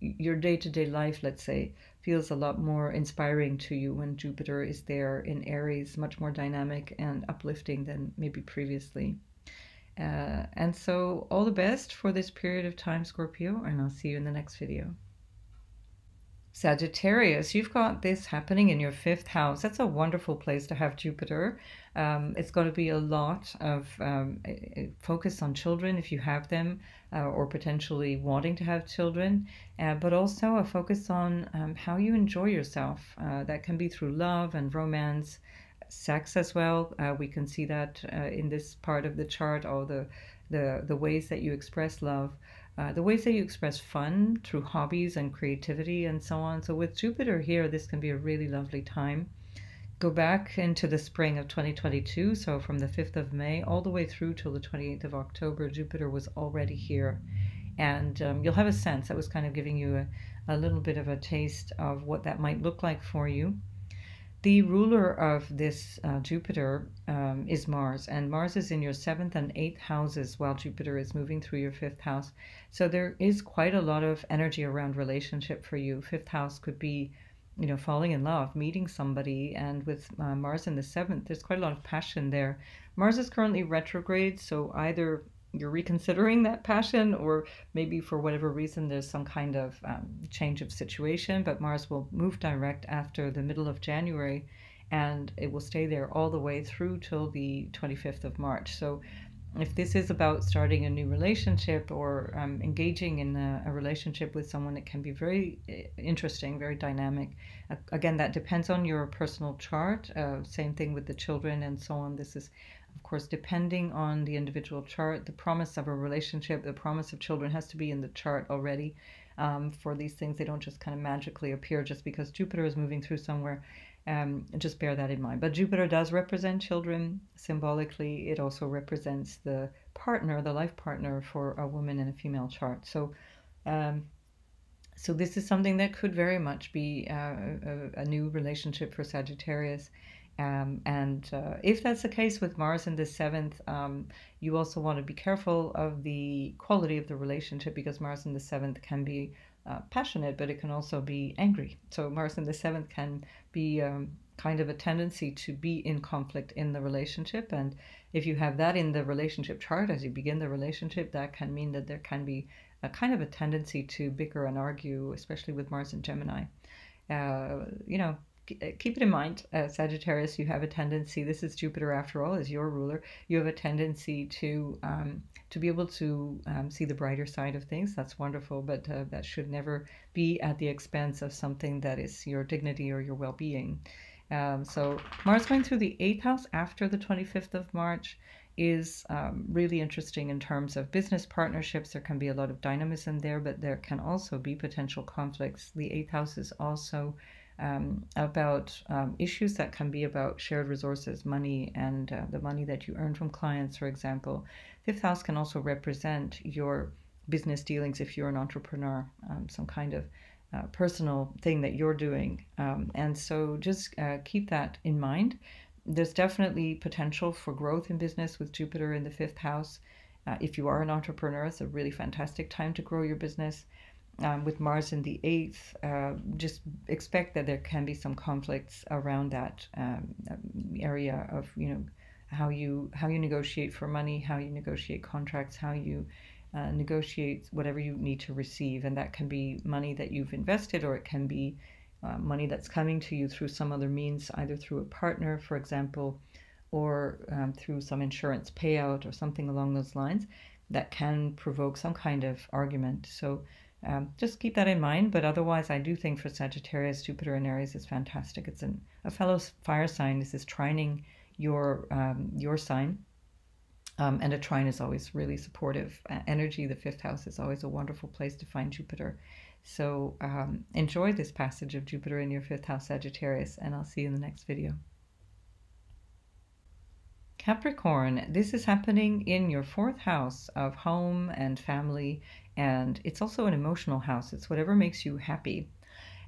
your day-to-day life, let's say, feels a lot more inspiring to you when Jupiter is there in Aries, much more dynamic and uplifting than maybe previously. And so all the best for this period of time, Scorpio, and I'll see you in the next video. Sagittarius, you've got this happening in your 5th house. That's a wonderful place to have Jupiter. It's going to be a lot of focus on children if you have them, or potentially wanting to have children, but also a focus on how you enjoy yourself. That can be through love and romance. sex as well. We can see that in this part of the chart, all the ways that you express love, the ways that you express fun through hobbies and creativity and so on. So with Jupiter here, this can be a really lovely time. Go back into the spring of 2022, so from the 5th of May all the way through till the 28th of October, Jupiter was already here. And you'll have a sense. I was kind of giving you a little bit of a taste of what that might look like for you. The ruler of this Jupiter is Mars, and Mars is in your 7th and 8th houses while Jupiter is moving through your 5th house. So there is quite a lot of energy around relationship for you. 5th house could be, you know, falling in love, meeting somebody, and with Mars in the 7th, there's quite a lot of passion there. Mars is currently retrograde, so either you're reconsidering that passion, or maybe for whatever reason there's some kind of change of situation, but Mars will move direct after the middle of January, and it will stay there all the way through till the 25th of March. So if this is about starting a new relationship or engaging in a relationship with someone, it can be very interesting, very dynamic. Again, that depends on your personal chart. Same thing with the children and so on. This is, of course, depending on the individual chart. The promise of a relationship, the promise of children has to be in the chart already. For these things, they don't just kind of magically appear just because Jupiter is moving through somewhere. Just bear that in mind. But Jupiter does represent children symbolically. It also represents the partner, the life partner for a woman in a female chart. So, so this is something that could very much be a new relationship for Sagittarius. And if that's the case with Mars in the 7th, you also want to be careful of the quality of the relationship, because Mars in the 7th can be passionate, but it can also be angry. So Mars in the 7th can be kind of a tendency to be in conflict in the relationship. And if you have that in the relationship chart as you begin the relationship, that can mean that there can be a kind of a tendency to bicker and argue, especially with Mars and Gemini. You know, keep it in mind, Sagittarius, you have a tendency, this is Jupiter after all, is your ruler, you have a tendency to be able to see the brighter side of things. That's wonderful, but that should never be at the expense of something that is your dignity or your well-being. So Mars going through the 8th house after the 25th of March is really interesting in terms of business partnerships. There can be a lot of dynamism there, but there can also be potential conflicts. The 8th house is also about issues that can be about shared resources, money, and the money that you earn from clients, for example. 5th house can also represent your business dealings if you're an entrepreneur, some kind of personal thing that you're doing. And so just keep that in mind. There's definitely potential for growth in business with Jupiter in the 5th house. If you are an entrepreneur, it's a really fantastic time to grow your business. With Mars in the 8th, just expect that there can be some conflicts around that area of, you know, how you negotiate for money, how you negotiate contracts, how you negotiate whatever you need to receive. And that can be money that you've invested, or it can be money that's coming to you through some other means, either through a partner, for example, or through some insurance payout or something along those lines that can provoke some kind of argument. So just keep that in mind. But otherwise, I do think for Sagittarius, Jupiter in Aries is fantastic. It's a fellow fire sign. This is trining your sign. And a trine is always really supportive energy. The 5th house is always a wonderful place to find Jupiter. So enjoy this passage of Jupiter in your 5th house, Sagittarius, and I'll see you in the next video. Capricorn, this is happening in your 4th house of home and family, and it's also an emotional house. It's whatever makes you happy.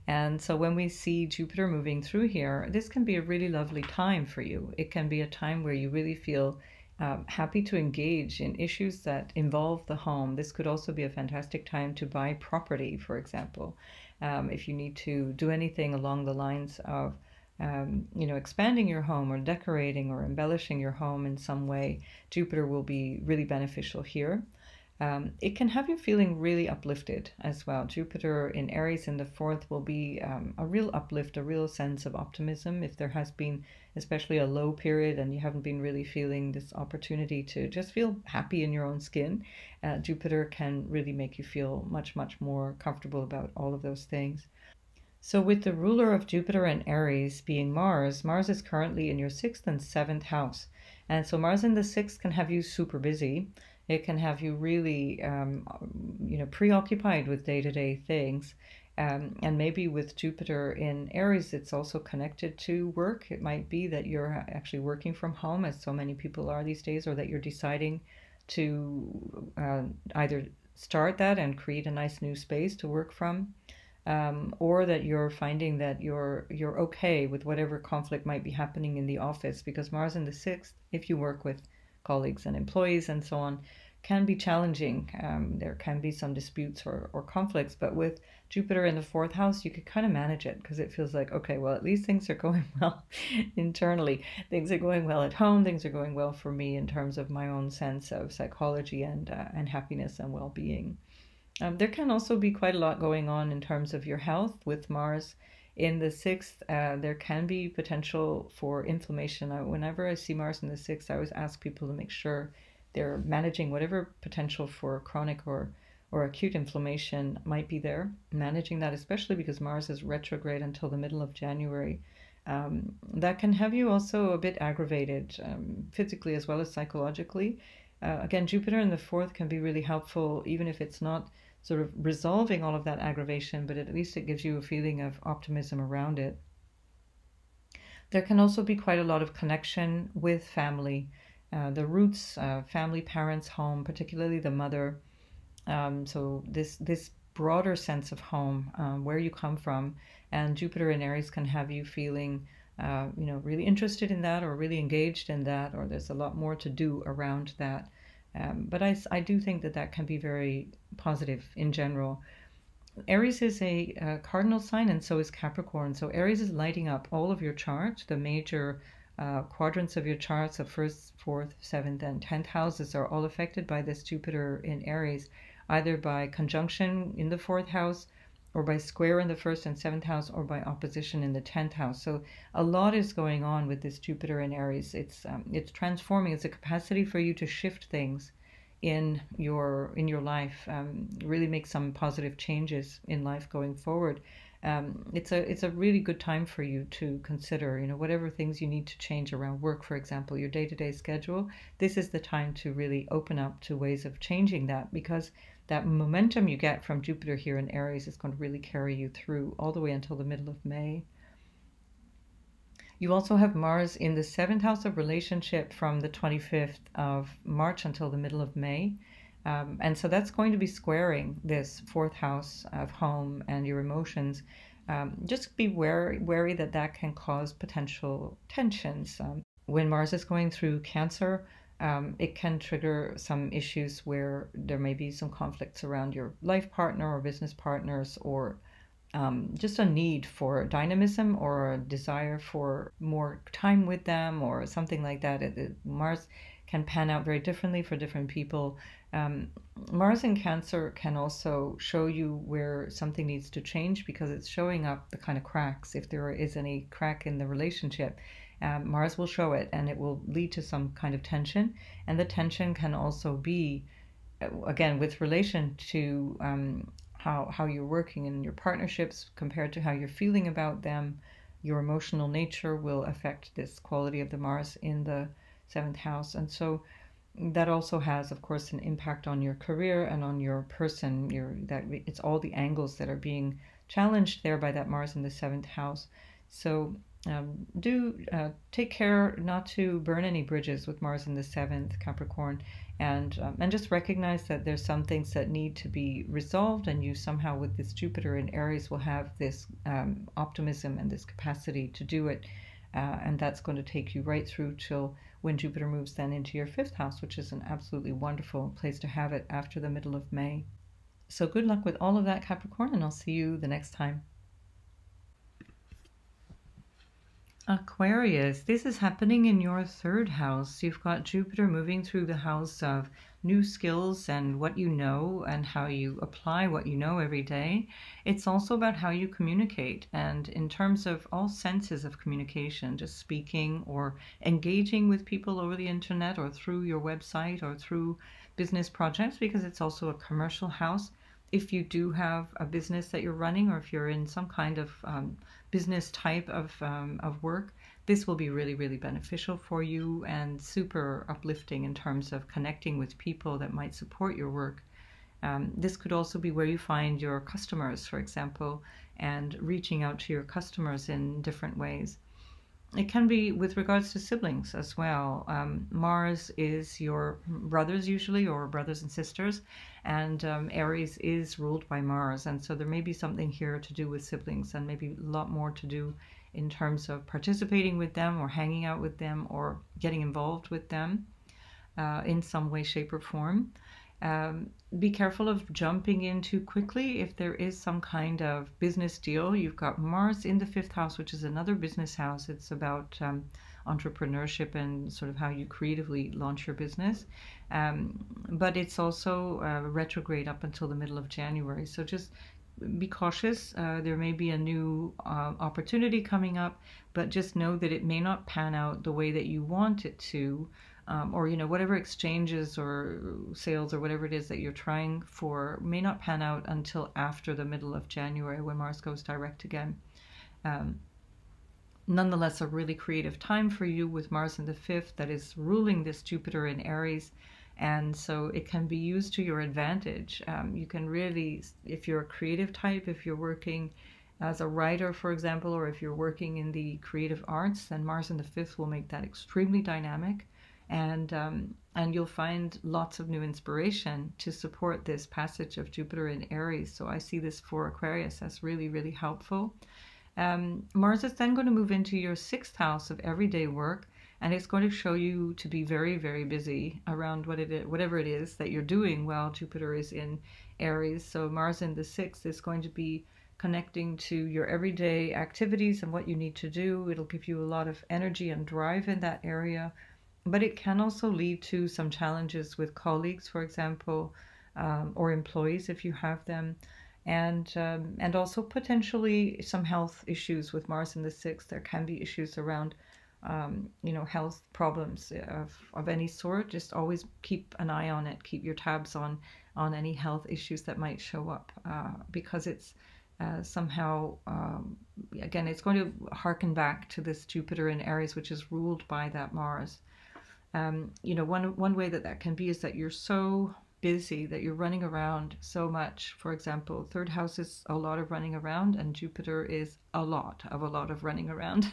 And so when we see Jupiter moving through here, this can be a really lovely time for you. It can be a time where you really feel happy to engage in issues that involve the home. This could also be a fantastic time to buy property, for example. If you need to do anything along the lines of you know, expanding your home or decorating or embellishing your home in some way, Jupiter will be really beneficial here. It can have you feeling really uplifted as well. Jupiter in Aries in the 4th will be a real uplift, a real sense of optimism. If there has been especially a low period and you haven't been really feeling this opportunity to just feel happy in your own skin, Jupiter can really make you feel much, much more comfortable about all of those things. So with the ruler of Jupiter and Aries being Mars, Mars is currently in your 6th and 7th house. And so Mars in the 6th can have you super busy. It can have you really, preoccupied with day-to-day things. And maybe with Jupiter in Aries, it's also connected to work. It might be that you're actually working from home, as so many people are these days, or that you're deciding to either start that and create a nice new space to work from, or that you're finding that you're okay with whatever conflict might be happening in the office, because Mars in the 6th, if you work with colleagues and employees and so on, can be challenging. There can be some disputes or conflicts, but with Jupiter in the 4th house, you could kind of manage it because it feels like, okay, well, at least things are going well internally. Things are going well at home. Things are going well for me in terms of my own sense of psychology and happiness and well-being. There can also be quite a lot going on in terms of your health with Mars in the 6th. There can be potential for inflammation. Whenever I see Mars in the 6th, I always ask people to make sure they're managing whatever potential for chronic or acute inflammation might be there, managing that, especially because Mars is retrograde until the middle of January. That can have you also a bit aggravated, physically as well as psychologically. Again, Jupiter in the 4th can be really helpful, even if it's not sort of resolving all of that aggravation, but at least it gives you a feeling of optimism around it. There can also be quite a lot of connection with family, the roots, family, parents, home, particularly the mother. So this broader sense of home, where you come from, and Jupiter in Aries can have you feeling, really interested in that, or really engaged in that, or there's a lot more to do around that. But I do think that can be very positive in general. Aries is a cardinal sign, and so is Capricorn. So Aries is lighting up all of your chart. The major quadrants of your charts, the 1st, 4th, 7th, and 10th houses, are all affected by this Jupiter in Aries, either by conjunction in the 4th house, or by square in the 1st and 7th house, or by opposition in the 10th house. So a lot is going on with this Jupiter in Aries. It's transforming. It's a capacity for you to shift things in your life, really make some positive changes in life going forward. It's a really good time for you to consider, whatever things you need to change around work, for example, your day-to-day schedule. This is the time to really open up to ways of changing that, because that momentum you get from Jupiter here in Aries is going to really carry you through all the way until the middle of May. You also have Mars in the 7th house of relationship from the 25th of March until the middle of May. And so that's going to be squaring this 4th house of home and your emotions. Just be wary that can cause potential tensions. When Mars is going through Cancer, it can trigger some issues where there may be some conflicts around your life partner or business partners, or just a need for dynamism or a desire for more time with them or something like that. Mars can pan out very differently for different people. Mars in Cancer can also show you where something needs to change, because it's showing up the kind of cracks. If there is any crack in the relationship, Mars will show it, and it will lead to some kind of tension. And the tension can also be, again, with relation to how you're working in your partnerships compared to how you're feeling about them. Your emotional nature will affect this quality of the Mars in the 7th house. And so that also has, of course, an impact on your career and on your person. It's all the angles that are being challenged there by that Mars in the 7th house. So do take care not to burn any bridges with Mars in the 7th, Capricorn, and just recognize that there's some things that need to be resolved, and you somehow, with this Jupiter in Aries, will have this optimism and this capacity to do it, and that's going to take you right through till when Jupiter moves then into your 5th house, which is an absolutely wonderful place to have it after the middle of May. So good luck with all of that, Capricorn, and I'll see you the next time. Aquarius, this is happening in your 3rd house. You've got Jupiter moving through the house of new skills and what you know and how you apply what you know every day. It's also about how you communicate, and in terms of all senses of communication, just speaking or engaging with people over the internet or through your website or through business projects, because it's also a commercial house. if you do have a business that you're running, or if you're in some kind of business type of work, this will be really, really beneficial for you and super uplifting in terms of connecting with people that might support your work. This could also be where you find your customers, for example, and reaching out to your customers in different ways. It can be with regards to siblings as well. Mars is your brothers usually, or brothers and sisters, and Aries is ruled by Mars. And so there may be something here to do with siblings, and maybe a lot more to do in terms of participating with them or hanging out with them or getting involved with them in some way, shape, or form. Be careful of jumping in too quickly if there is some kind of business deal. You've got Mars in the fifth house, which is another business house. It's about entrepreneurship and sort of how you creatively launch your business. But it's also retrograde up until the middle of January. So just be cautious. There may be a new opportunity coming up, but just know that it may not pan out the way that you want it to. Or whatever exchanges or sales or whatever it is that you're trying for may not pan out until after the middle of January, when Mars goes direct again. Nonetheless, a really creative time for you with Mars in the fifth that is ruling this Jupiter in Aries, and so it can be used to your advantage. You can really, if you're a creative type, if you're working as a writer, for example, or if you're working in the creative arts, then Mars in the fifth will make that extremely dynamic. And you'll find lots of new inspiration to support this passage of Jupiter in Aries. So I see this for Aquarius as really, really helpful. Mars is then going to move into your sixth house of everyday work, and it's going to show you to be very, very busy around whatever it is that you're doing while Jupiter is in Aries. So Mars in the sixth is going to be connecting to your everyday activities and what you need to do. It'll give you a lot of energy and drive in that area. But it can also lead to some challenges with colleagues, for example, or employees if you have them, and also potentially some health issues with Mars in the sixth. There can be issues around, health problems of any sort. Just always keep an eye on it. Keep your tabs on any health issues that might show up, because it's somehow, again, it's going to harken back to this Jupiter in Aries, which is ruled by that Mars. One way that can be is that you're so busy that you're running around so much. For example, third house is a lot of running around, and Jupiter is a lot of running around.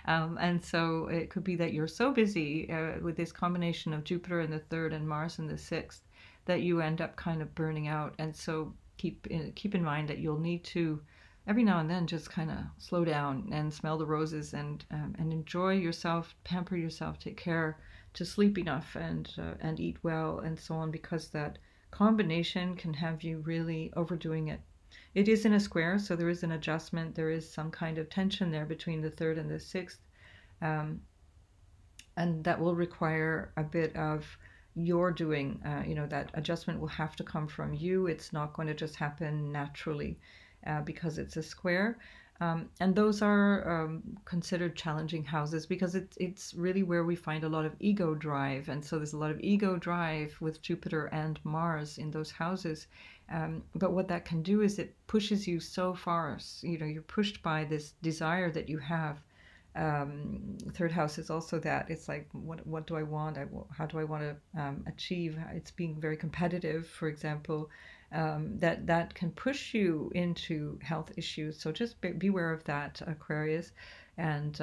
And so it could be that you're so busy with this combination of Jupiter in the third and Mars in the sixth that you end up kind of burning out. And so keep in mind that you'll need to every now and then just kind of slow down and smell the roses and enjoy yourself, pamper yourself, take care to sleep enough and eat well and so on, because that combination can have you really overdoing it. It is in a square, so there is an adjustment. There is some kind of tension there between the third and the sixth, and that will require a bit of your doing. That adjustment will have to come from you. It's not going to just happen naturally because it's a square. And those are considered challenging houses because it's really where we find a lot of ego drive. And so there's a lot of ego drive with Jupiter and Mars in those houses. But what that can do is it pushes you so far. You're pushed by this desire that you have. Third house is also that. It's like, what do I want? How do I want to achieve? It's being very competitive, for example. That can push you into health issues. So just beware of that, Aquarius. And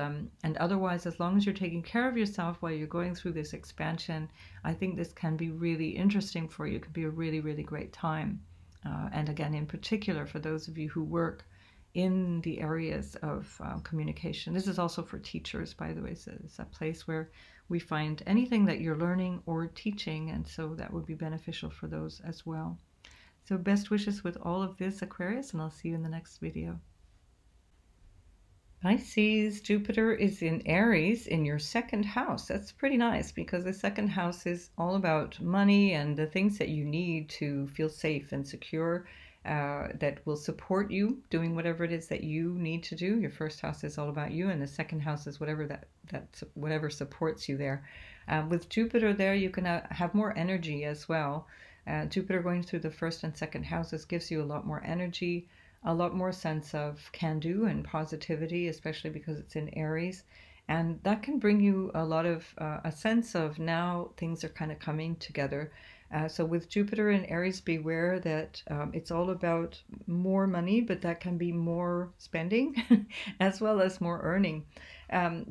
otherwise, as long as you're taking care of yourself while you're going through this expansion, I think this can be really interesting for you. It could be a really, really great time. And again, in particular, for those of you who work in the areas of communication. This is also for teachers, by the way. So it's a place where we find anything that you're learning or teaching, and so that would be beneficial for those as well. So best wishes with all of this, Aquarius, and I'll see you in the next video. Pisces, Jupiter is in Aries in your second house. That's pretty nice because the second house is all about money and the things that you need to feel safe and secure, that will support you doing whatever it is that you need to do. Your first house is all about you, and the second house is whatever whatever supports you there. With Jupiter there, you can have more energy as well. Jupiter going through the first and second houses gives you a lot more energy, a lot more sense of can-do and positivity, especially because it's in Aries. And that can bring you a lot of a sense of now things are kind of coming together. So with Jupiter in Aries, beware that it's all about more money, but that can be more spending as well as more earning.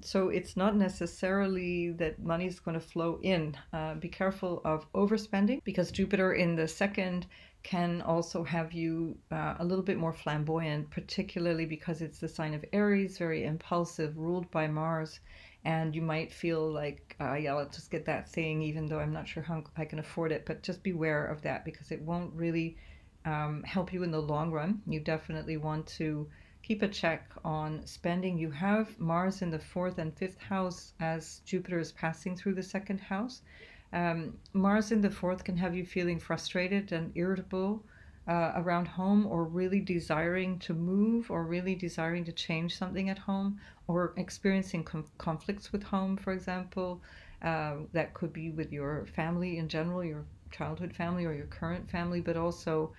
So it's not necessarily that money is going to flow in. Be careful of overspending, because Jupiter in the second can also have you a little bit more flamboyant, particularly because it's the sign of Aries, very impulsive, ruled by Mars. And you might feel like, yeah, let's just get that thing, even though I'm not sure how I can afford it. But just beware of that, because it won't really help you in the long run. You definitely want to keep a check on spending. You have Mars in the fourth and fifth house as Jupiter is passing through the second house. Mars in the fourth can have you feeling frustrated and irritable around home, or really desiring to move, or really desiring to change something at home, or experiencing conflicts with home, for example. That could be with your family in general, your childhood family or your current family, but also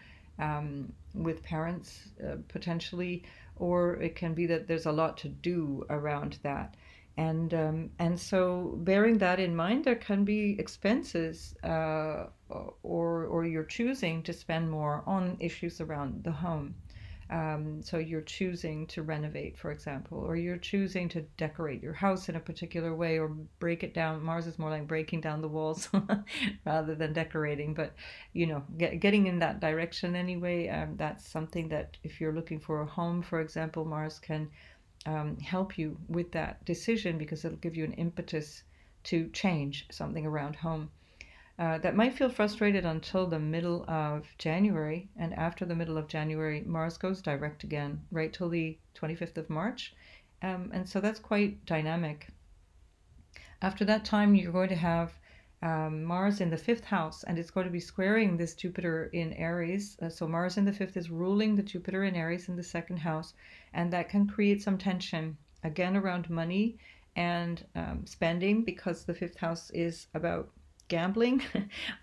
with parents potentially, or it can be that there's a lot to do around that. And so bearing that in mind, there can be expenses, or you're choosing to spend more on issues around the home. So you're choosing to renovate, for example, or you're choosing to decorate your house in a particular way, or break it down. Mars is more like breaking down the walls rather than decorating, but getting in that direction anyway. That's something that if you're looking for a home, for example, Mars can help you with that decision, because it'll give you an impetus to change something around home. That might feel frustrated until the middle of January, and after the middle of January, Mars goes direct again, right till the 25th of March, and so that's quite dynamic. After that time, you're going to have Mars in the fifth house, and it's going to be squaring this Jupiter in Aries. So Mars in the fifth is ruling the Jupiter in Aries in the second house, and that can create some tension again around money and spending, because the fifth house is about gambling,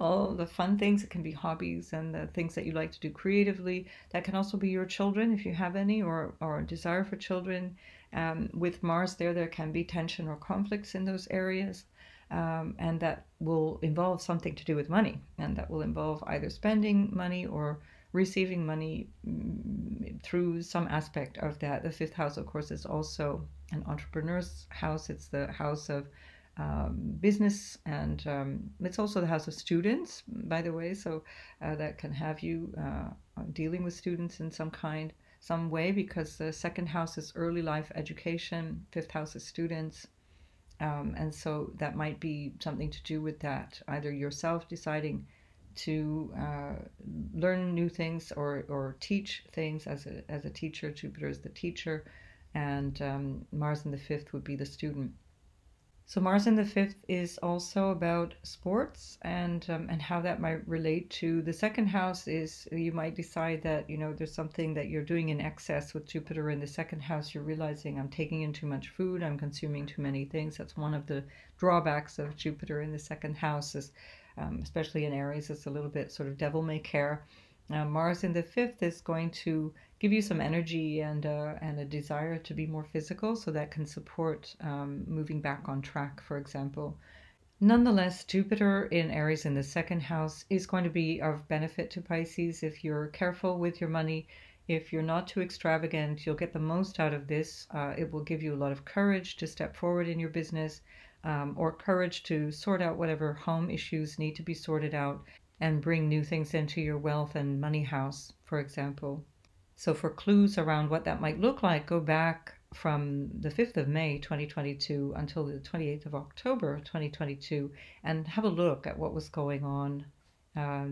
all the fun things. It can be hobbies and the things that you like to do creatively. That can also be your children, if you have any, or a desire for children. With Mars there can be tension or conflicts in those areas. And that will involve something to do with money, and that will involve either spending money or receiving money through some aspect of that. The fifth house, of course, is also an entrepreneur's house. It's the house of business, and it's also the house of students, by the way. So that can have you dealing with students in some way, because the second house is early life education, fifth house is students. And so that might be something to do with that, either yourself deciding to learn new things, or teach things as a teacher. Jupiter is the teacher, and Mars in the fifth would be the student. So Mars in the fifth is also about sports, and how that might relate to the second house. Is you might decide that there's something that you're doing in excess with Jupiter in the second house. You're realizing, I'm taking in too much food, I'm consuming too many things. That's one of the drawbacks of Jupiter in the second house, is especially in Aries, it's a little bit sort of devil may care. Mars in the fifth is going to give you some energy and a desire to be more physical, so that can support moving back on track, for example. Nonetheless, Jupiter in Aries in the second house is going to be of benefit to Pisces. If you're careful with your money, if you're not too extravagant, you'll get the most out of this. It will give you a lot of courage to step forward in your business, or courage to sort out whatever home issues need to be sorted out, and bring new things into your wealth and money house, for example. So for clues around what that might look like, go back from the 5th of May 2022 until the 28th of October 2022, and have a look at what was going on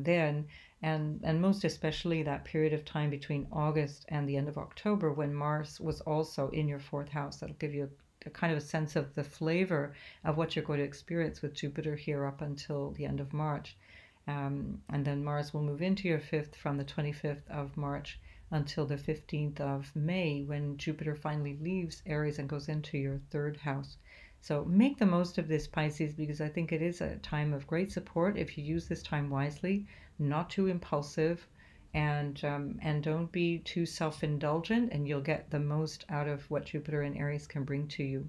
then, and most especially that period of time between August and the end of October, when Mars was also in your fourth house. That'll give you a kind of a sense of the flavor of what you're going to experience with Jupiter here up until the end of March. And then Mars will move into your fifth from the 25th of March until the 15th of May, when Jupiter finally leaves Aries and goes into your third house. So make the most of this, Pisces, because I think it is a time of great support if you use this time wisely, not too impulsive, and don't be too self-indulgent, and you'll get the most out of what Jupiter in Aries can bring to you.